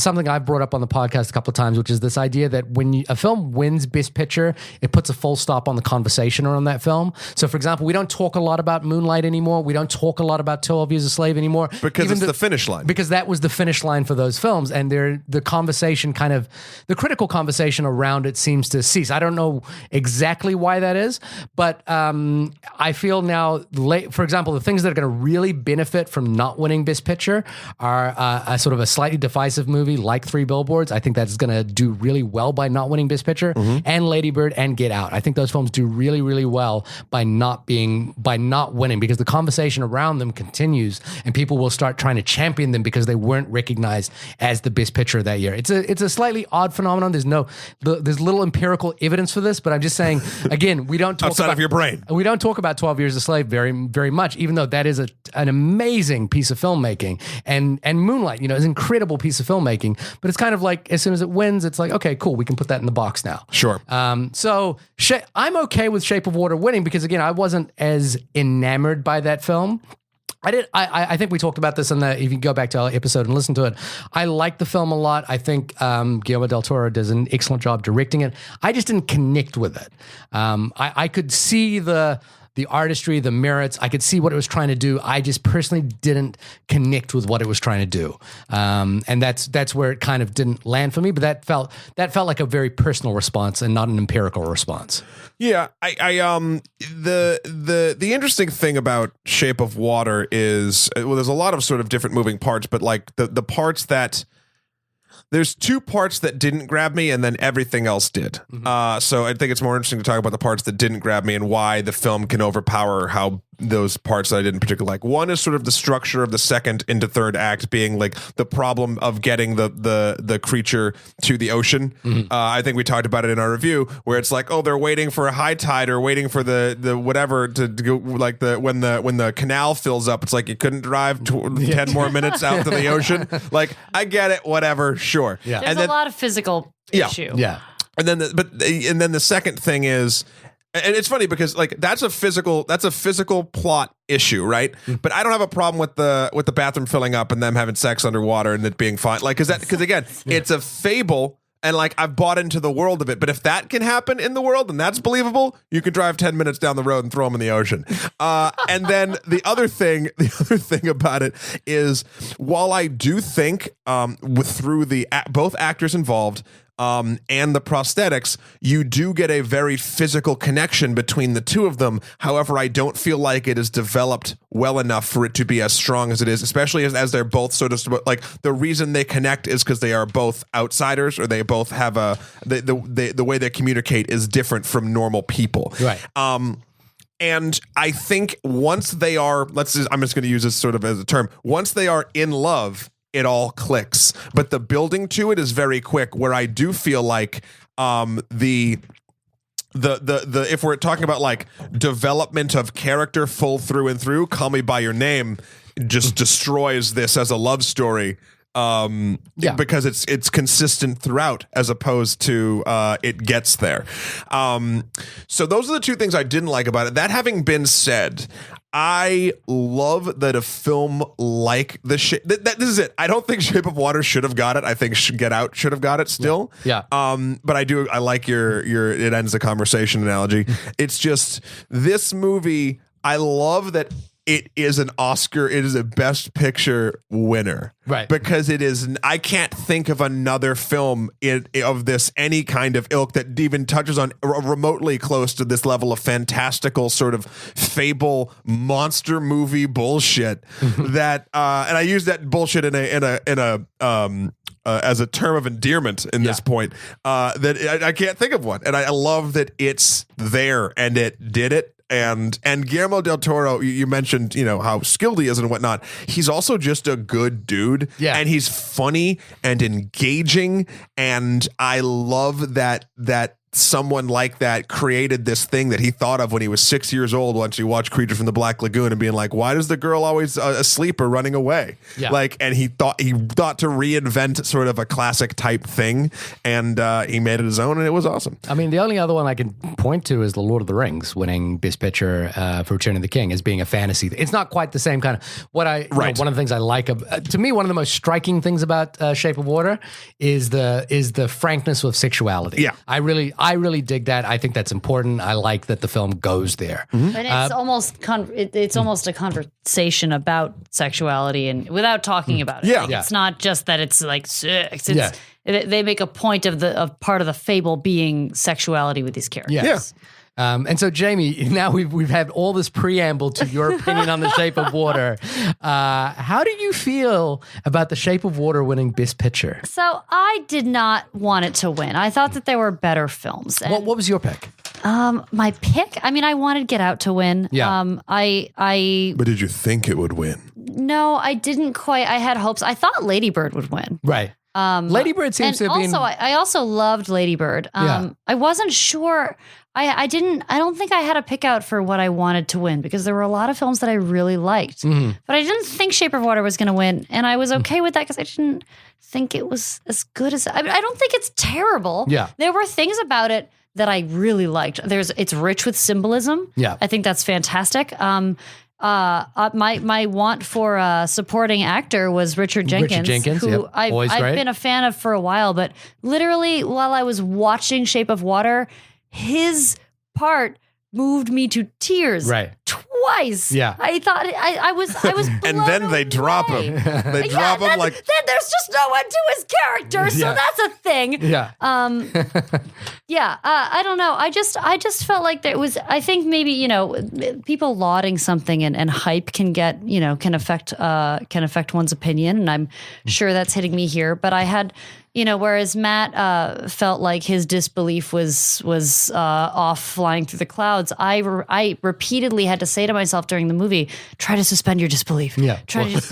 something I've brought up on the podcast a couple of times, which is this idea that when a film wins Best Picture, it puts a full stop on the conversation around that film. So, for example, we don't talk a lot about Moonlight anymore. We don't talk a lot about 12 Years a Slave anymore. Because it's the finish line. Because that was the finish line for those films. And the conversation the critical conversation around it seems to cease. I don't know exactly why that is, but I feel now, for example, the things that are going to really benefit from not winning Best Picture are a sort of a slightly divisive movie like Three Billboards. I think that's going to do really well by not winning Best Picture, and Lady Bird and Get Out. I think those films do really, really well by not winning, because the conversation around them continues and people will start trying to champion them because they weren't recognized as the Best Picture that year. It's a slightly odd phenomenon. There's little empirical evidence for this, but I'm just saying, again, we don't talk outside of your brain. We don't talk about 12 Years a Slave very, very much, even though that is an amazing piece of filmmaking. And Moonlight, is an incredible piece of filmmaking, but it's kind of like as soon as it wins, it's like, okay, cool, we can put that in the box now. Sure. So I'm okay with Shape of Water winning because, again, I wasn't as enamored by that film. I think we talked about this if you go back to our episode and listen to it. I like the film a lot. I think Guillermo del Toro does an excellent job directing it. I just didn't connect with it. I could see the artistry, the merits. I could see what it was trying to do. I just personally didn't connect with what it was trying to do, and that's where it kind of didn't land for me. But that felt like a very personal response and not an empirical response. Yeah, the interesting thing about Shape of Water is, well, there's a lot of sort of different moving parts, but like the parts that. There's two parts that didn't grab me, and then everything else did. Mm-hmm. So I think it's more interesting to talk about the parts that didn't grab me and why the film can overpower how those parts that I didn't particularly like. One is sort of the structure of the second into third act being like the problem of getting the creature to the ocean. Mm-hmm. I think we talked about it in our review where it's like, oh, they're waiting for a high tide or waiting for the whatever to go, like when the canal fills up. It's like you couldn't drive 10 more minutes out to the ocean. Like, I get it, whatever, sure. Yeah. There's a lot of physical issue. Yeah. And then the second thing is, and it's funny because like that's a physical plot issue, right? But I don't have a problem with the bathroom filling up and them having sex underwater and it being fine. Like, because again, it's a fable. And like I've bought into the world of it, but if that can happen in the world and that's believable, you can drive 10 minutes down the road and throw them in the ocean. And then the other thing about it is, while I do think through both actors involved and the prosthetics, you do get a very physical connection between the two of them. However, I don't feel like it is developed well enough for it to be as strong as it is, especially as they're both sort of like the reason they connect is because they are both outsiders, or they both have the way they communicate is different from normal people. Right. And I think once they are, I'm just going to use this sort of as a term, once they are in love, it all clicks, but the building to it is very quick, where I do feel like the if we're talking about like development of character full through and through, Call Me by Your Name just destroys this as a love story. Because it's consistent throughout as opposed to it gets there. So those are the two things I didn't like about it. That having been said, I love that a film like the this is it. I don't think Shape of Water should have got it. I think Get Out should have got it still. Yeah. But I like your it ends the conversation analogy. It's just this movie. I love that it is an Oscar. It is a Best Picture winner, right? Because it is. I can't think of another film of this any kind of ilk that even touches on remotely close to this level of fantastical sort of fable monster movie bullshit. That and I use that bullshit in a as a term of endearment in this point. That I can't think of one, and I love that it's there and it did it. And Guillermo del Toro, you mentioned, how skilled he is and whatnot. He's also just a good dude. Yeah. And he's funny and engaging. And I love that someone like that created this thing that he thought of when he was 6 years old once he watched Creature from the Black Lagoon and being like, why does the girl always asleep or running away? Yeah. And he thought to reinvent sort of a classic type thing, and he made it his own, and it was awesome. I mean, the only other one I can point to is The Lord of the Rings winning Best Picture for Return of the King as being a fantasy. It's not quite the same kind of one of the things I like. To me, one of the most striking things about Shape of Water is the frankness of sexuality. Yeah. I really dig that. I think that's important. I like that the film goes there. And it's almost a conversation about sexuality and without talking about it. Yeah. It's not just that it's like sex. They make a point of part of the fable being sexuality with these characters. Yes. And so, Jamie, now we've had all this preamble to your opinion on The Shape of Water. How do you feel about The Shape of Water winning Best Picture? So I did not want it to win. I thought that there were better films. And, What was your pick? my pick? I mean, I wanted Get Out to win. Yeah. But did you think it would win? No, I didn't quite. I had hopes. I thought Lady Bird would win. Right. Lady Bird seems to have been. I also loved Lady Bird. I wasn't sure. I don't think I had a pick out for what I wanted to win because there were a lot of films that I really liked. But I didn't think Shape of Water was going to win. And I was okay with that because I didn't think it was as good as. I don't think it's terrible. Yeah. There were things about it that I really liked. It's rich with symbolism. Yeah. I think that's fantastic. My want for supporting actor was Richard Jenkins, who yep. I've been a fan of for a while, but literally while I was watching Shape of Water, his part moved me to tears. Right. Twice. Yeah. I thought I was And then they drop him. They drop him like. Then there's just no end to his character, so that's a thing. Yeah. I don't know. I just felt like there was. I think maybe people lauding something and hype can get can affect one's opinion, and I'm sure that's hitting me here. But I had. Whereas Matt felt like his disbelief was off flying through the clouds, I repeatedly had to say to myself during the movie, try to suspend your disbelief. Yeah. Try to just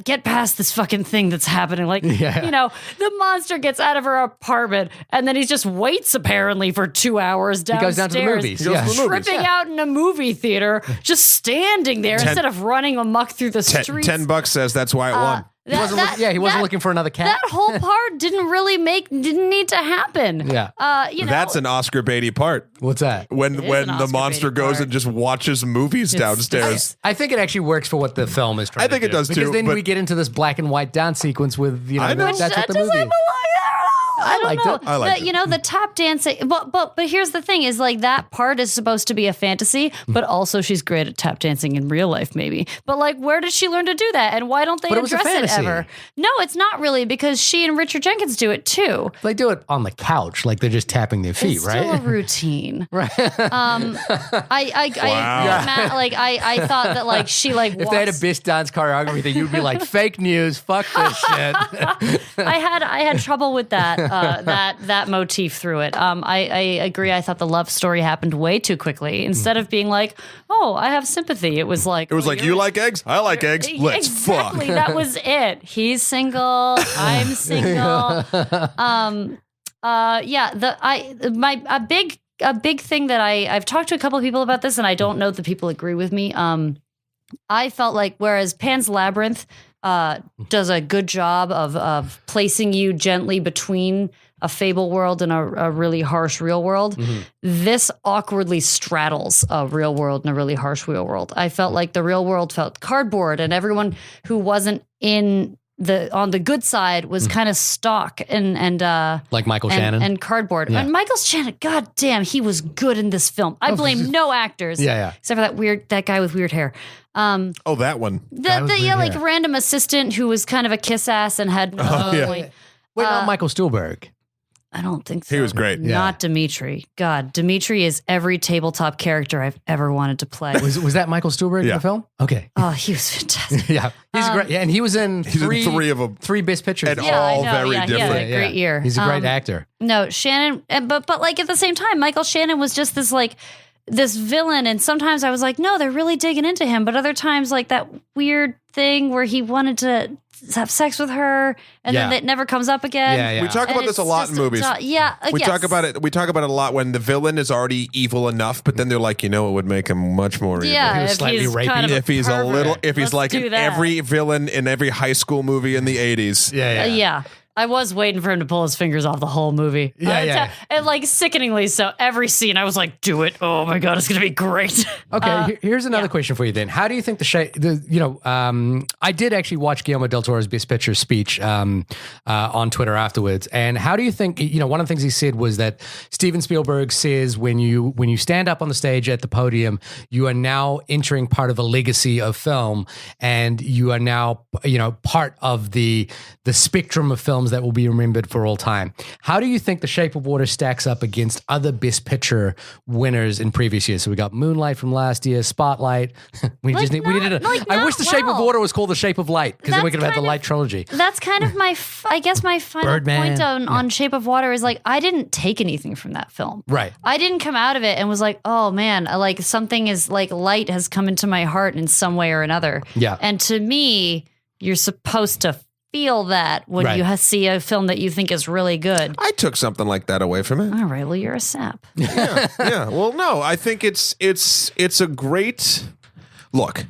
get past this fucking thing that's happening. Like, the monster gets out of her apartment and then he just waits apparently for 2 hours downstairs. He goes down to the movies. Tripping out in a movie theater, just standing there instead of running amok through the streets. $10 says that's why it won. He wasn't looking for another cat. That whole part didn't need to happen. Yeah. That's an Oscar Beatty part. What's that? When the monster goes and just watches movies downstairs. I think it actually works for what the film is trying to do. I think it does too. Because then we get into this black and white dance sequence with, I know. that's what the movie is. I liked it. I liked it. The tap dancing. But here's the thing: is like that part is supposed to be a fantasy, but also she's great at tap dancing in real life, maybe. But like, where did she learn to do that, and why don't they address it ever? No, it's not really because she and Richard Jenkins do it too. They do it on the couch, like they're just tapping their feet, it's right? Still a routine, right? I thought that like she like if they had a best dance choreography thing, you'd be like fake news, fuck this shit. I had trouble with that. That motif through it. I agree. I thought the love story happened way too quickly. Instead of being like, oh, I have sympathy, it was like you like eggs? I like eggs. Let's fuck. That was it. He's single. I'm single. A big thing that I've talked to a couple of people about this, and I don't know that people agree with me. I felt like whereas Pan's Labyrinth does a good job of placing you gently between a fable world and a really harsh real world. This awkwardly straddles a real world and a really harsh real world. I felt like the real world felt cardboard, and everyone who wasn't on the good side was kind of stock and like Michael Shannon and cardboard. And Michael Shannon, god damn, he was good in this film. I blame no actors, except for that guy with weird hair. That one. Like random assistant who was kind of a kiss ass and had no point. Wait, not Michael Stuhlbarg. I don't think so. He was great. Not Dimitri. God, Dimitri is every tabletop character I've ever wanted to play. Was that Michael Stuhlbarg in the film? Okay. Oh, he was fantastic. He's great. Yeah, and he was in three of them. 3 Best Pictures. And all very different. He had a great year. He's a great actor. No, Shannon, but like at the same time, Michael Shannon was just this villain, and sometimes I was like, no, they're really digging into him, but other times like that weird thing where he wanted to have sex with her and then it never comes up again. We talk about this a lot in movies. We talk about it a lot when the villain is already evil enough, but then they're like, it would make him much more evil. Yeah, He was slightly rapey. kind of If he's a little, if he's Let's like do that. every villain in every high school movie in the 80s. Yeah. I was waiting for him to pull his fingers off the whole movie. And like sickeningly so. Every scene, I was like, do it. Oh my God, it's going to be great. Okay, here's another question for you then. How do you think I did actually watch Guillermo del Toro's Best Picture speech on Twitter afterwards. And how do you think, one of the things he said was that Steven Spielberg says when you stand up on the stage at the podium, you are now entering part of a legacy of film, and you are now, part of the spectrum of films that will be remembered for all time. How do you think The Shape of Water stacks up against other Best Picture winners in previous years? So we got Moonlight from last year, Spotlight. I wish The Shape of Water was called The Shape of Light, because then we could have had the Light trilogy. That's kind of my final Birdman. point on Shape of Water is like, I didn't take anything from that film. Right. I didn't come out of it and was like, oh man, like something is like light has come into my heart in some way or another. Yeah. And to me, you're supposed to feel that when you see a film that you think is really good. I took something like that away from it. All right, well, you're a sap. Yeah. Well, no, I think it's a great look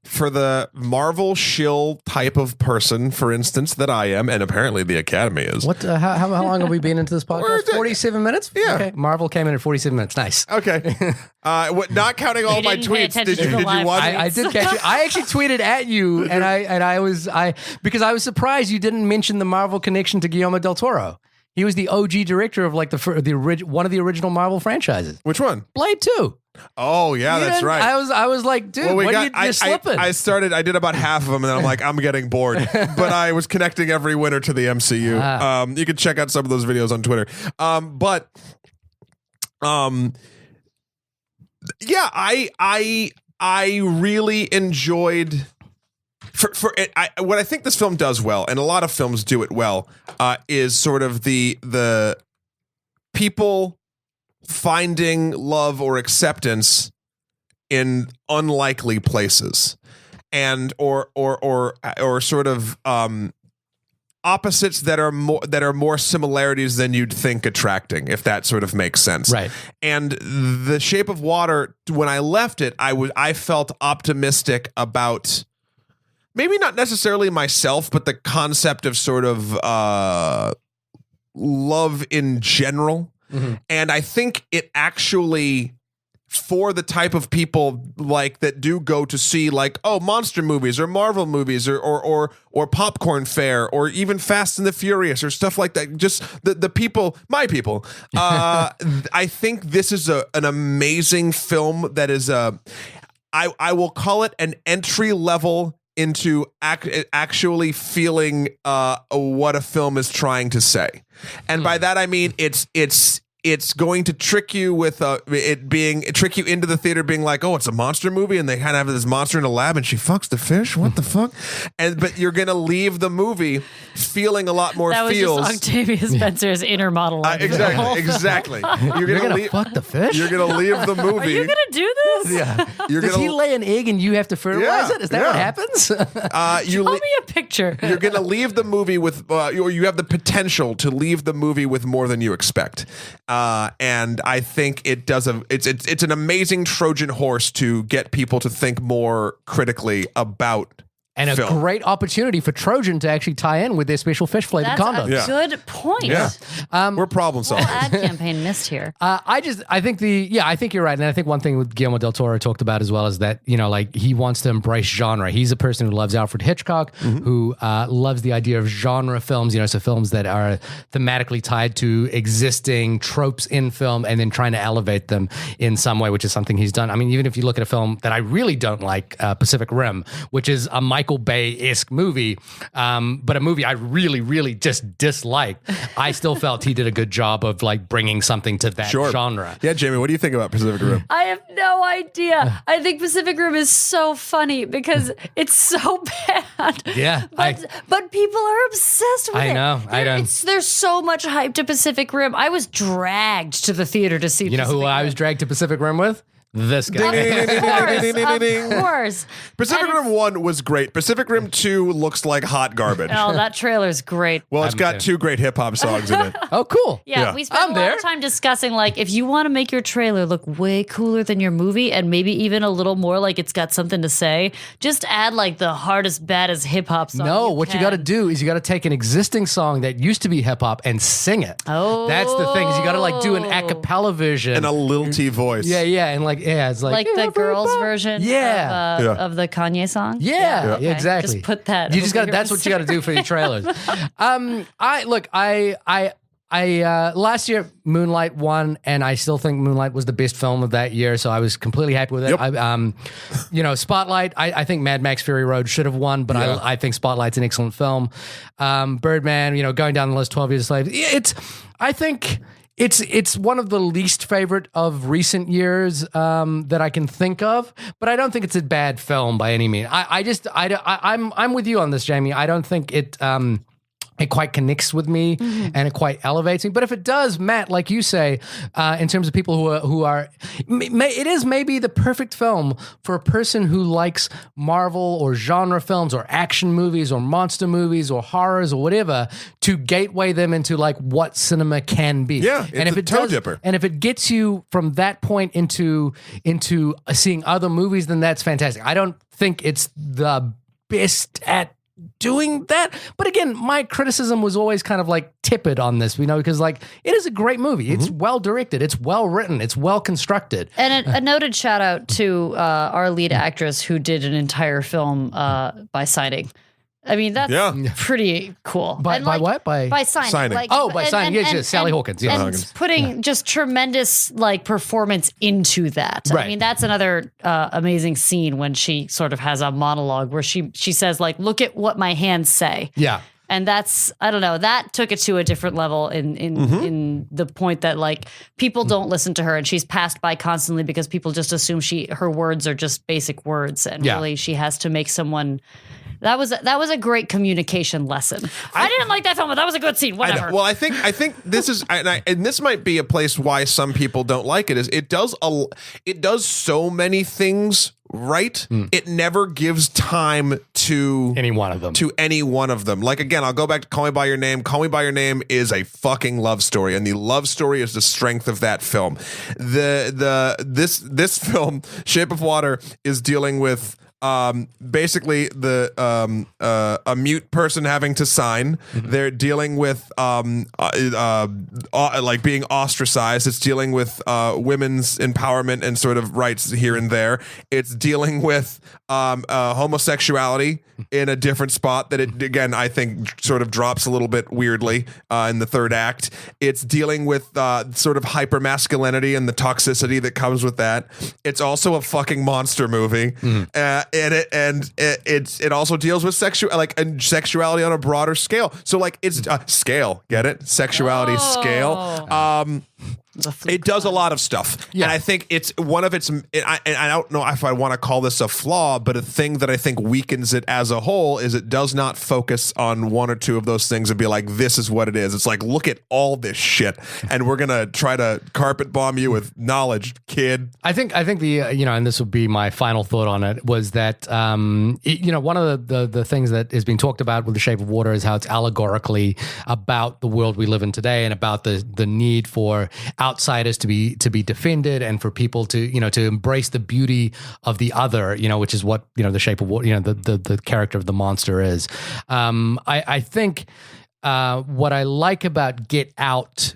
for the Marvel shill type of person, for instance, that I am, and apparently the Academy is. What? How long have we been into this podcast? 47 minutes? Yeah. Okay. Marvel came in at 47 minutes. Nice. Okay. Not counting all my didn't pay tweets. attention Did to the you live watch? tweets. I did catch you. I actually tweeted at you, because I was surprised you didn't mention the Marvel connection to Guillermo del Toro. He was the OG director of like one of the original Marvel franchises. Which one? Blade 2. Oh yeah, that's right. I was like, dude, you're slipping. I did about half of them, and then I'm like, I'm getting bored. But I was connecting every winner to the MCU. You can check out some of those videos on Twitter. I really enjoyed. What I think this film does well, and a lot of films do it well, is sort of the people finding love or acceptance in unlikely places, and or sort of opposites that are more similarities than you'd think attracting, if that sort of makes sense. Right. And The Shape of Water, when I left it, I felt optimistic about maybe not necessarily myself, but the concept of sort of love in general. Mm-hmm. And I think it actually, for the type of people like that do go to see like, monster movies or Marvel movies or popcorn fare or even Fast and the Furious or stuff like that, just the people, my people, I think this is an amazing film that is I will call it an entry level into actually feeling what a film is trying to say. And by that I mean it's going to trick you with trick you into the theater being like, it's a monster movie, and they kind of have this monster in a lab and she fucks the fish. What the fuck? But you're gonna leave the movie feeling a lot more That was feels. just Octavia Spencer's inner monologue. Exactly. You're gonna fuck the fish. You're gonna leave the movie. Are you gonna do this? Yeah. You're Does he lay an egg and you have to fertilize it? Is that what happens? Show me a picture. You're gonna leave the movie with, or you have the potential to leave the movie with more than you expect. And I think it does it's an amazing Trojan horse to get people to think more critically about And a film. great opportunity for Trojan to actually tie in with their special fish flavored That's condoms. a good point. Yeah. We're problem solvers. Ad campaign missed here. I think you're right. And I think one thing with Guillermo del Toro talked about as well is that, like he wants to embrace genre. He's a person who loves Alfred Hitchcock, who loves the idea of genre films, so films that are thematically tied to existing tropes in film and then trying to elevate them in some way, which is something he's done. I mean, even if you look at a film that I really don't like, Pacific Rim, which is a Michael Bay-esque movie, but a movie I really, really just disliked, I still felt he did a good job of like bringing something to that genre. Yeah, Jamie, what do you think about Pacific Rim? I have no idea. I think Pacific Rim is so funny because it's so bad. Yeah, but people are obsessed with it. I know. There's so much hype to Pacific Rim. I was dragged to the theater to see. You know Pacific who I Rim. was dragged to Pacific Rim with? This guy. Of course. Pacific Rim 1 was great. Pacific Rim 2 looks like hot garbage. Oh, that trailer's great. Well, it's got 2 great hip hop songs in it. Oh, cool. Yeah, we spent a lot of time discussing, like, if you want to make your trailer look way cooler than your movie and maybe even a little more like it's got something to say, just add, like, the hardest, baddest hip-hop song. No, what you got to do is you got to take an existing song that used to be hip-hop and sing it. Oh. That's the thing, is you got to, like, do an a cappella version. In a lilty voice. Yeah, and, like, it's like the girls' version of the Kanye song? Yeah, Okay. exactly. Just put that. You just got. over That's your what you got to do for your trailers. I last year Moonlight won, and I still think Moonlight was the best film of that year. So I was completely happy with it. Yep. Spotlight. I think Mad Max Fury Road should have won, but I think Spotlight's an excellent film. Birdman. Going down the list, 12 Years a Slave. I think. It's one of the least favorite of recent years that I can think of, but I don't think it's a bad film by any means. I'm with you on this, Jamie. I don't think it quite connects with me and it quite elevates me. But if it does, Matt, like you say, in terms of people who are, it is maybe the perfect film for a person who likes Marvel or genre films or action movies or monster movies or horrors or whatever to gateway them into like what cinema can be. Yeah, and if it toe does, dipper. and if it gets you from that point into seeing other movies, then that's fantastic. I don't think it's the best at doing that, but again, my criticism was always kind of like tepid on this, because like it is a great movie. It's well directed, it's well written, it's well constructed. And a noted shout out to our lead actress who did an entire film by signing. I mean, that's pretty cool. By what? By signing. Like, by signing. Yes, Sally Hawkins. Yeah, and Hawkins. putting just tremendous like performance into that. Right. I mean, that's another amazing scene when she sort of has a monologue where she says like, "Look at what my hands say." Yeah. And that's, I don't know, that took it to a different level in the point that like people don't listen to her and she's passed by constantly because people just assume her words are just basic words, and really she has to make someone. That was a great communication lesson. I didn't like that film, but that was a good scene. Whatever. Well, I think this is, and this might be a place why some people don't like it. Is it does so many things right. It never gives time to any one of them. Like again, I'll go back to Call Me by Your Name. Call Me by Your Name is a fucking love story, and the love story is the strength of that film. This film, Shape of Water, is dealing with basically a mute person having to sign. They're dealing with like being ostracized. It's dealing with women's empowerment and sort of rights here and there. It's dealing with homosexuality in a different spot that it, again, I think sort of drops a little bit weirdly in the third act. It's dealing with sort of hypermasculinity and the toxicity that comes with that. It's also a fucking monster movie. It also deals with sexuality on a broader scale. So like it's scale, get it? Sexuality scale. It does a lot of stuff. Yeah. And I think it's one of its, and I don't know if I want to call this a flaw, but a thing that I think weakens it as a whole is it does not focus on one or two of those things and be like, this is what it is. It's like, look at all this shit, and we're going to try to carpet bomb you with knowledge, kid. I think the, and this will be my final thought on it, was that, one of the things that is being talked about with The Shape of Water is how it's allegorically about the world we live in today and about the need for outsiders to be defended, and for people to embrace the beauty of the other, which is what The Shape of Water, the character of the monster is. I think what I like about Get Out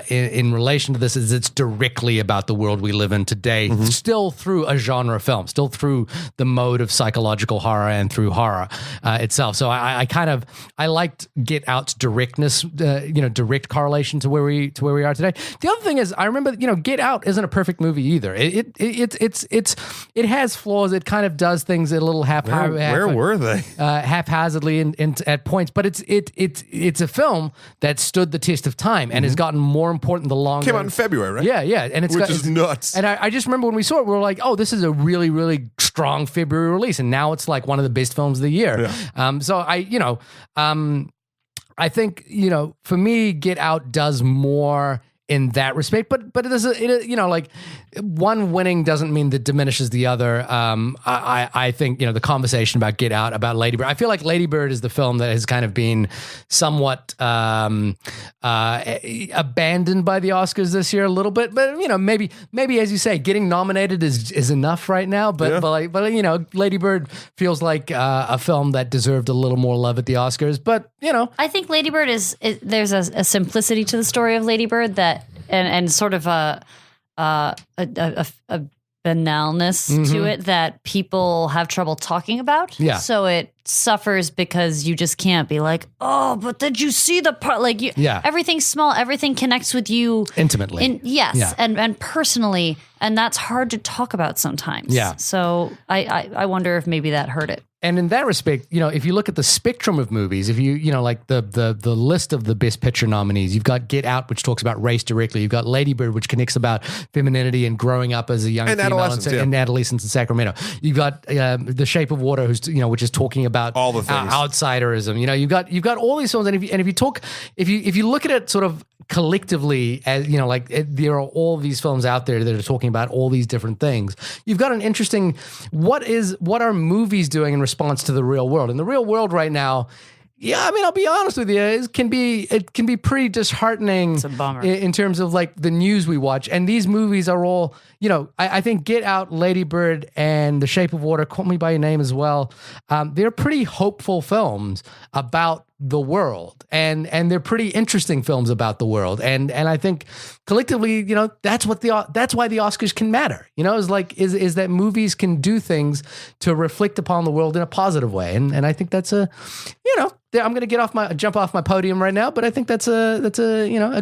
in relation to this is it's directly about the world we live in today, still through a genre film, still through the mode of psychological horror and through horror itself. So I liked Get Out's directness, direct correlation to where we are today. The other thing is, I remember, Get Out isn't a perfect movie either. It has flaws. It kind of does things a little Where were they? Haphazardly at points, but it's a film that stood the test of time and has gotten more important the longer. Came out in February, right? Yeah, and which is nuts. And I just remember when we saw it, we were like, "Oh, this is a really, really strong February release," and now it's like one of the best films of the year. Yeah. So I think for me, Get Out does more in that respect, but it is like one winning doesn't mean that diminishes the other. I think the conversation about Get Out, about Lady Bird, I feel like Lady Bird is the film that has kind of been somewhat abandoned by the Oscars this year a little bit, but maybe as you say, getting nominated is enough right now. But Lady Bird feels like a film that deserved a little more love at the Oscars. But I think Lady Bird there's a simplicity to the story of Lady Bird that and sort of a banalness to it that people have trouble talking about. Yeah. So it suffers because you just can't be like, oh, but did you see the part? Like, everything's small. Everything connects with you intimately. And personally, and that's hard to talk about sometimes. Yeah. So I wonder if maybe that hurt it. And in that respect, if you look at the spectrum of movies, if you like the list of the Best Picture nominees, you've got Get Out, which talks about race directly. You've got Lady Bird, which connects about femininity and growing up as a young female and adolescence in Sacramento. You've got The Shape of Water, which is talking about all the things. Outsiderism. You've got all these films, and if you look at it sort of collectively, as there are all these films out there that are talking about all these different things. You've got an interesting what are movies doing in response to the real world? And the real world right now, I'll be honest with you, it can be pretty disheartening. It's a bummer in terms of like the news we watch. And these movies are all, I think Get Out, Lady Bird, and The Shape of Water, Call Me by Your Name as well. They're pretty hopeful films about the world, and they're pretty interesting films about the world, and I think collectively, that's why the Oscars can matter. Is that movies can do things to reflect upon the world in a positive way, and I think that's I'm going to jump off my podium right now, but I think that's a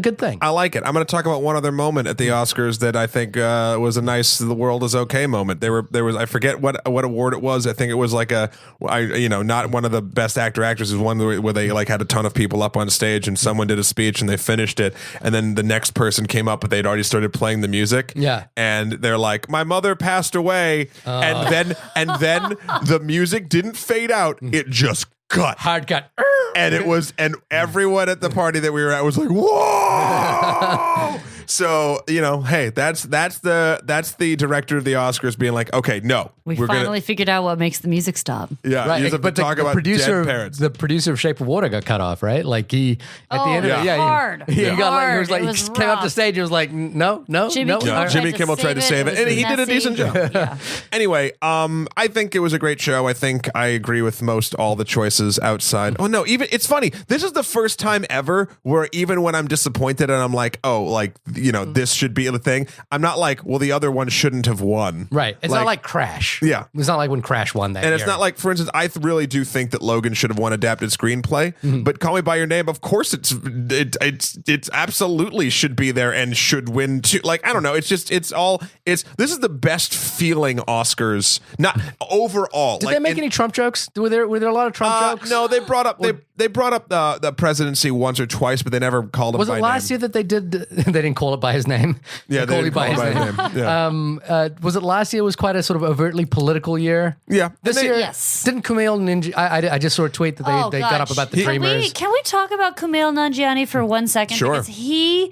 good thing. I like it. I'm going to talk about one other moment at the Oscars that I think was a nice "the world is okay" moment. There was I forget what award it was. I think it was like not one of the best actresses, one where they like had a ton of people up on stage and someone did a speech and they finished it, and then the next person came up but they'd already started playing the music. Yeah, and they're like, "My mother passed away," and then the music didn't fade out; it just cut. Hard cut. And it was, and everyone at the party that we were at was like, "Whoa!" So hey, that's the director of the Oscars being like, "Okay, no, we're finally figured out what makes the music stop." Yeah, right. You have to talk about dead parents. The producer of Shape of Water got cut off, right? Like he at the end of it, hard. He came up the stage and was like, "No, Jimmy Kimmel tried to save it, and he did a decent job." Yeah. Anyway, I think it was a great show. I think I agree with most all the choices outside. Oh no, even it's funny. This is the first time ever where even when I'm disappointed and I'm like, oh, like this should be the thing, I'm not like, well, the other one shouldn't have won. Right. It's not like Crash. Yeah. It's not like when Crash won that and year. It's not like, for instance, I really do think that Logan should have won adapted screenplay, but Call Me by Your Name, of course, it's absolutely should be there and should win too. Like, I don't know. It's just this is the best feeling Oscars. Not overall. Did they make any Trump jokes? Were there a lot of Trump jokes? No, they brought up the presidency once or twice, but they never called him by name. Was it last year that they did? They didn't call it by his name. Yeah, they didn't call it by his name. Yeah. Was it last year? Was quite a sort of overtly political year. Yeah, this year. Yes. Didn't Kumail Nanjiani? I just saw a tweet that they got up about the framers. Can we talk about Kumail Nanjiani for 1 second? Sure. Because he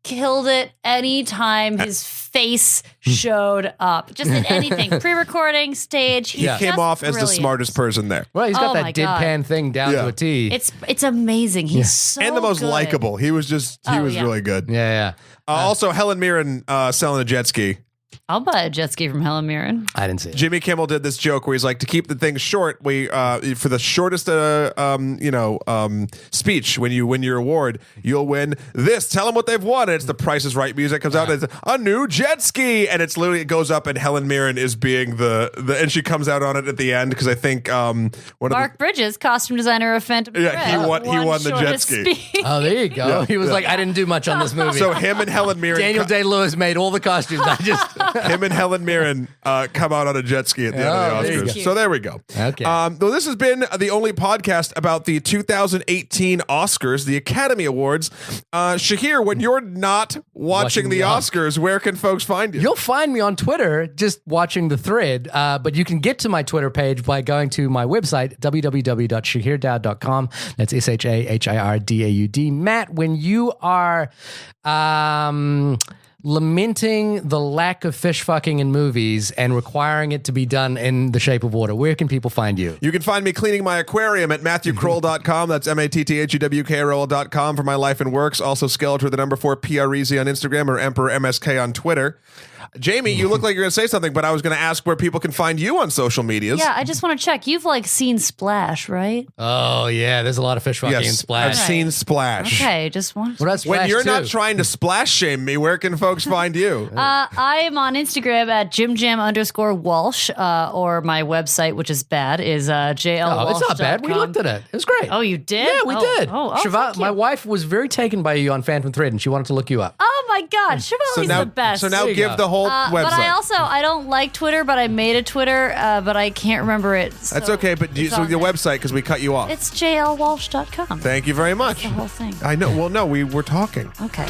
killed it anytime his face showed up. Just in anything. Pre-recording, stage. He came off as the smartest person there. Well, he's got Oh that my God. deadpan thing down to a T. It's amazing. He's so And the most good. likable. He was really good. Yeah. Also, Helen Mirren selling a jet ski. I'll buy a jet ski from Helen Mirren. I didn't see it. Jimmy Kimmel did this joke where he's like, to keep the thing short, we for the shortest speech when you win your award, you'll win this. Tell them what they've won. And it's the Price is Right music comes out. And it's a new jet ski, and it's literally it goes up, and Helen Mirren is being the and she comes out on it at the end because I think Mark Bridges, costume designer of Phantom Thread, he won the jet shortest ski. speech. Oh, there you go. He was like, I didn't do much on this movie. So him and Helen Mirren, Daniel Day-Lewis made all the costumes. I just him and Helen Mirren come out on a jet ski at the end of there you the go. Oscars. So there we go. Okay. Though this has been the only podcast about the 2018 Oscars, the Academy Awards. Shahir, when you're not watching the Oscars, where can folks find you? You'll find me on Twitter just watching the thread, but you can get to my Twitter page by going to my website, www.shahirdaud.com. That's SHAHIRDAUD. Matt, when you are lamenting the lack of fish fucking in movies and requiring it to be done in the shape of water, where can people find you? You can find me cleaning my aquarium at MatthewKroll.com. That's MatthewKroll.com for my life and works. Also Skeletor, the number 4, PREZ on Instagram, or Emperor MSK on Twitter. Jamie, you look like you're going to say something, but I was going to ask where people can find you on social medias. Yeah, I just want to check. You've seen Splash, right? Oh, yeah. There's a lot of fish fucking in Yes, Splash. I've seen Splash. Okay, just want. What about Splash When you're 2? not trying to splash shame me, where can folks find you? I am on Instagram at JimJam_Walsh, or my website, which is bad, is JLWalsh.com. Oh, it's not bad. We looked at it. It was great. Oh, you did? Yeah, we did. Shiva, thank you. my wife was very taken by you on Phantom Thread, and she wanted to look you up. Oh my God, Shivali's the best. So now There you give go. the whole website. But I don't like Twitter, but I made a Twitter, but I can't remember it. So That's okay, but it's so on your there. website, because we cut you off. It's JLWalsh.com. Thank you very much. The whole thing. I know. Well, no, we were talking. Okay.